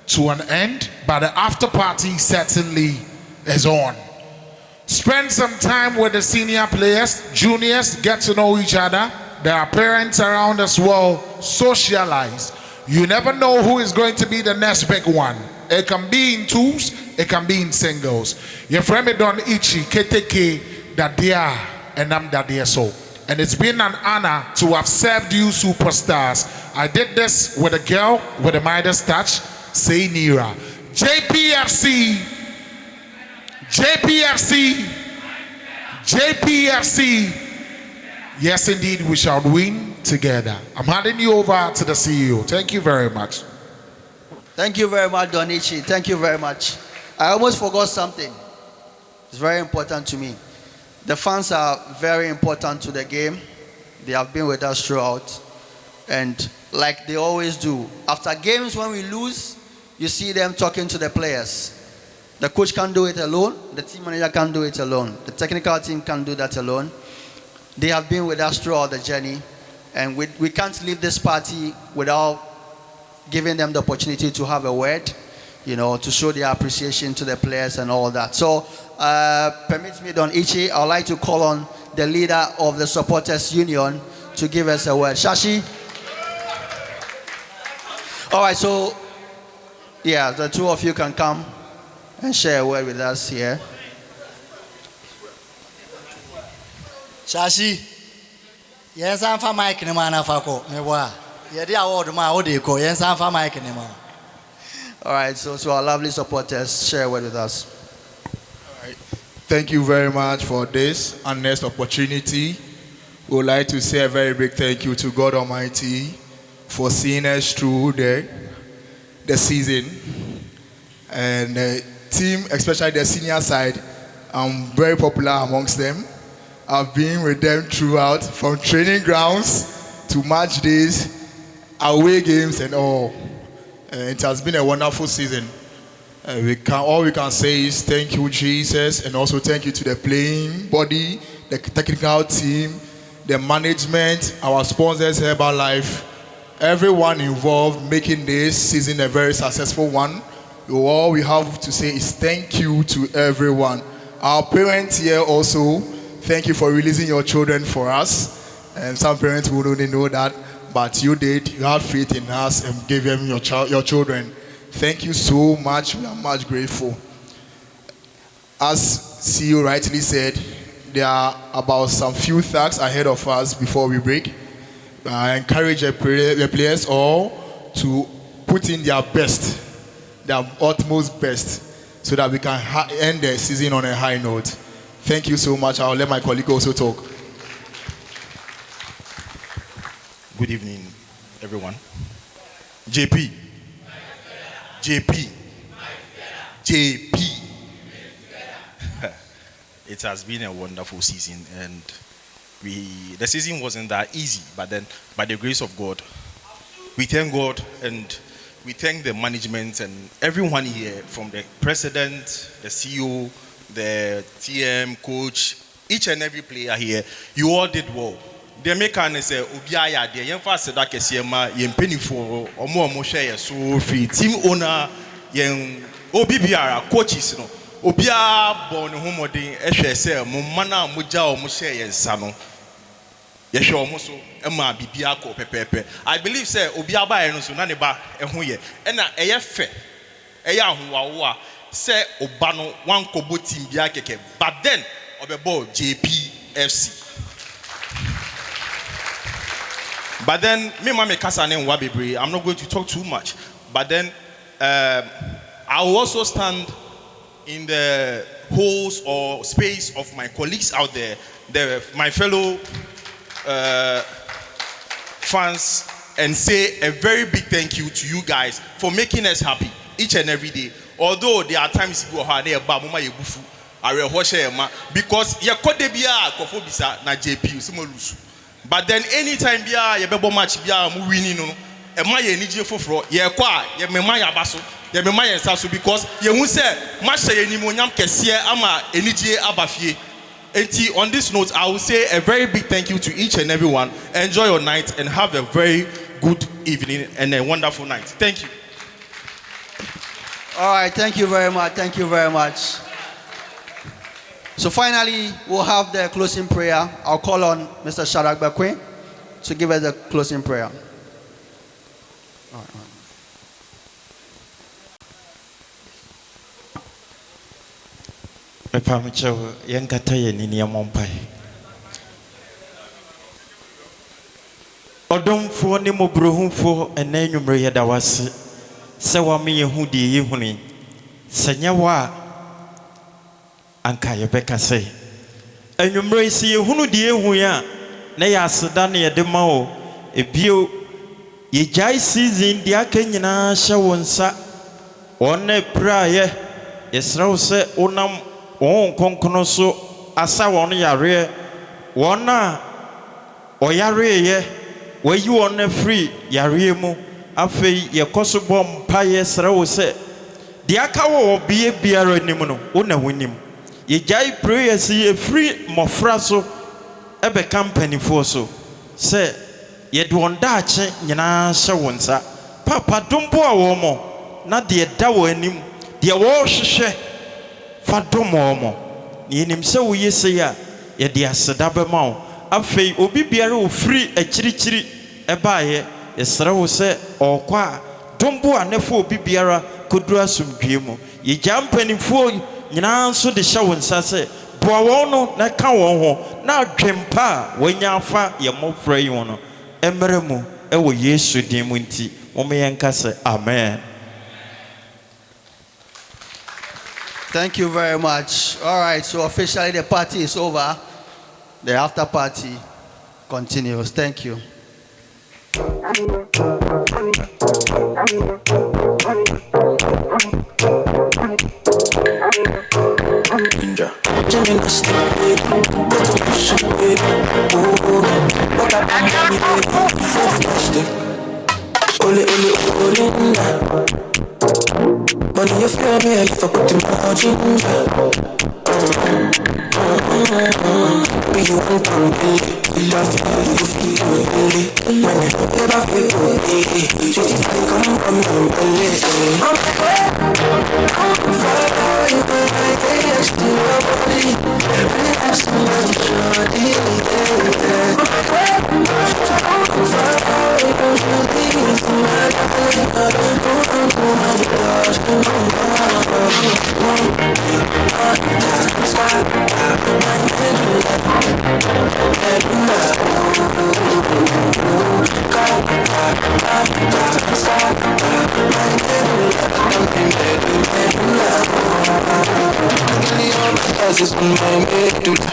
to an end, but the after party certainly is on. Spend some time with the senior players, juniors, get to know each other. There are parents around as well. Socialize. You never know who is going to be the next big one. It can be in twos, it can be in singles. Your friend Don Ichi, KTK, Dadia, and I'm Dadia so. And it's been an honor to have served you superstars. I did this with a girl with a Midas touch, say Nira. JPFC, yes indeed we shall win together. I'm handing you over to the CEO. Thank you very much. Thank you very much, Donichi. Thank you very much. I almost forgot something. It's very important to me. The fans are very important to the game. They have been with us throughout. And like they always do, after games when we lose, you see them talking to the players. The coach can't do it alone. The team manager can't do it alone. The technical team can't do that alone. They have been with us throughout the journey. And we can't leave this party without giving them the opportunity to have a word, to show their appreciation to the players and all that. So, permit me, Don Ichi, I would like to call on the leader of the Supporters Union to give us a word. Shashi? All right, so, yeah, the two of you can come and share a word with us here. Shashi, yes, I'm for Mike and man of Ako, Mewa. Yeah, they are all the Maodiko, yes, I'm for Mike and man. All right, so our lovely supporters, share a word with us. All right. Thank you very much for this honest opportunity. We would like to say a very big thank you to God Almighty for seeing us through the season. And the team, especially the senior side, I'm very popular amongst them. I've been with them throughout, from training grounds to match days, away games and all. It has been a wonderful season. All we can say is thank you, Jesus, and also thank you to the playing body, the technical team, the management, our sponsors, Herbalife, everyone involved making this season a very successful one. All we have to say is thank you to everyone. Our parents here also, thank you for releasing your children for us. And some parents would only know that, but you did. You had faith in us and gave them your children. Thank you so much. We are much grateful. As CEO rightly said, there are about some few tasks ahead of us before we break. I encourage the players all to put in their best, their utmost best, so that we can end the season on a high note. Thank you so much. I'll let my colleague also talk. Good evening, everyone. JP. It has been a wonderful season, and the season wasn't that easy, but then by the grace of God, we thank God, and we thank the management and everyone here, from the president, the CEO, the TM, coach, each and every player here. You all did well. The American say, "Obiaya, the young fast that Kesiema, yen penny for or more share so free team owner, yen OBBR coaches no Obia born home de say Mumana Muja or Mushe yen Sano. Yesho Muso, Emma Bibiako Pepe. I believe say Obiaba and Sunaniba and Huye, and a fe, a Yahuwa say Obano one Kobuti Biakeke, but then Obebo JPFC. But then, me mama kasa ne Wabibre. I'm not going to talk too much. But then, I will also stand in the holes or space of my colleagues out there, my fellow fans, and say a very big thank you to you guys for making us happy each and every day. Although there are times you go hard because you could be a kofobisa na JP lose. But then anytime you be match be winning e ma ye ni je foforo ye kwa ye me ma ya baso ye me ma ye nsaso because ye hu say match ye ni monyam kese ama enije abafie. Enti on this note, I will say a very big thank you to each and everyone. Enjoy your night and have a very good evening and a wonderful night. Thank you. All right, thank you very much. Thank you very much. So finally, we'll have the closing prayer. I'll call on Mr. Shadrach Bakwe to give us the closing prayer. All right. Odomfo ne mobrohumfo ene nwumre yeda wase se wa me yehu de yehuni senya wa anka yebeka se enwumre se yehunu de yehu ya na ya aseda ne yede ma o ebio yejai season de aka nyina hye wonsa wonne praye yesrawo se onam won konkono so asa won yare wona oyare ye wayi won free yare mu afei yekoso bom pa yesrawo se de aka wo bie biara nim no wona wonim yejai prayers ye free mofra so ebe company for so se ye de won daache nyina hye wonsa papa dombo a wo mo na de da wo anim de wo hwehwe fadomo mo yenim se wo yese ya ye de aseda be ma wo afei obi biara o free akirichiri ebaaye yesra wo se okwa dombo anefo obi biara kodura asumdwe mu ye jampanifo nyina nso de hye wonsa se boa wo no na ka wo ho na adwempa wanya afa ye mofra yi wono emere mu ewo Yesu din mu nti mo me yenka se amen. Thank you very much. All right, so officially the party is over. The after party continues. Thank you. Money you feel me, I fuck with the margin. Be you want to be, love you feel me. Money never feel me. Just come from the belly. I'm fire, you can get to your body. Relax my body. I'm fire, you can get to my This is my medulla.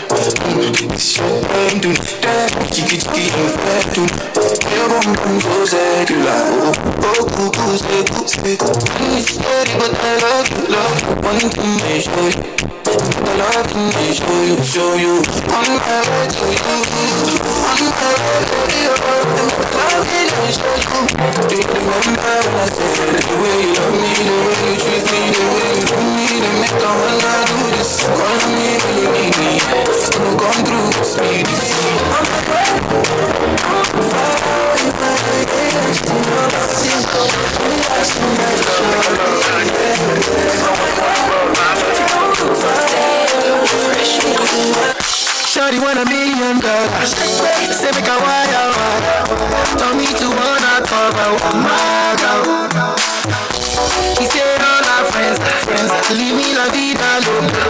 It's your medulla. Chicky and fat. Your bum goes regular. Oh, cuckoo, say. It's steady, but I love you. One thing I show you. I love you, show you. On my way to you. On my way to you. Love it, I show you. Do you remember when I said the way you love me, the way you treat me, the way you do me, the make I wanna do this. Call me when you need me. I'm going through the speed. On my way, I'm fire. If I get to your body, relax my Shawty want $1 million. Say make a wire. Told me to wanna cover my girl. He said all our friends, leave me la vida loca.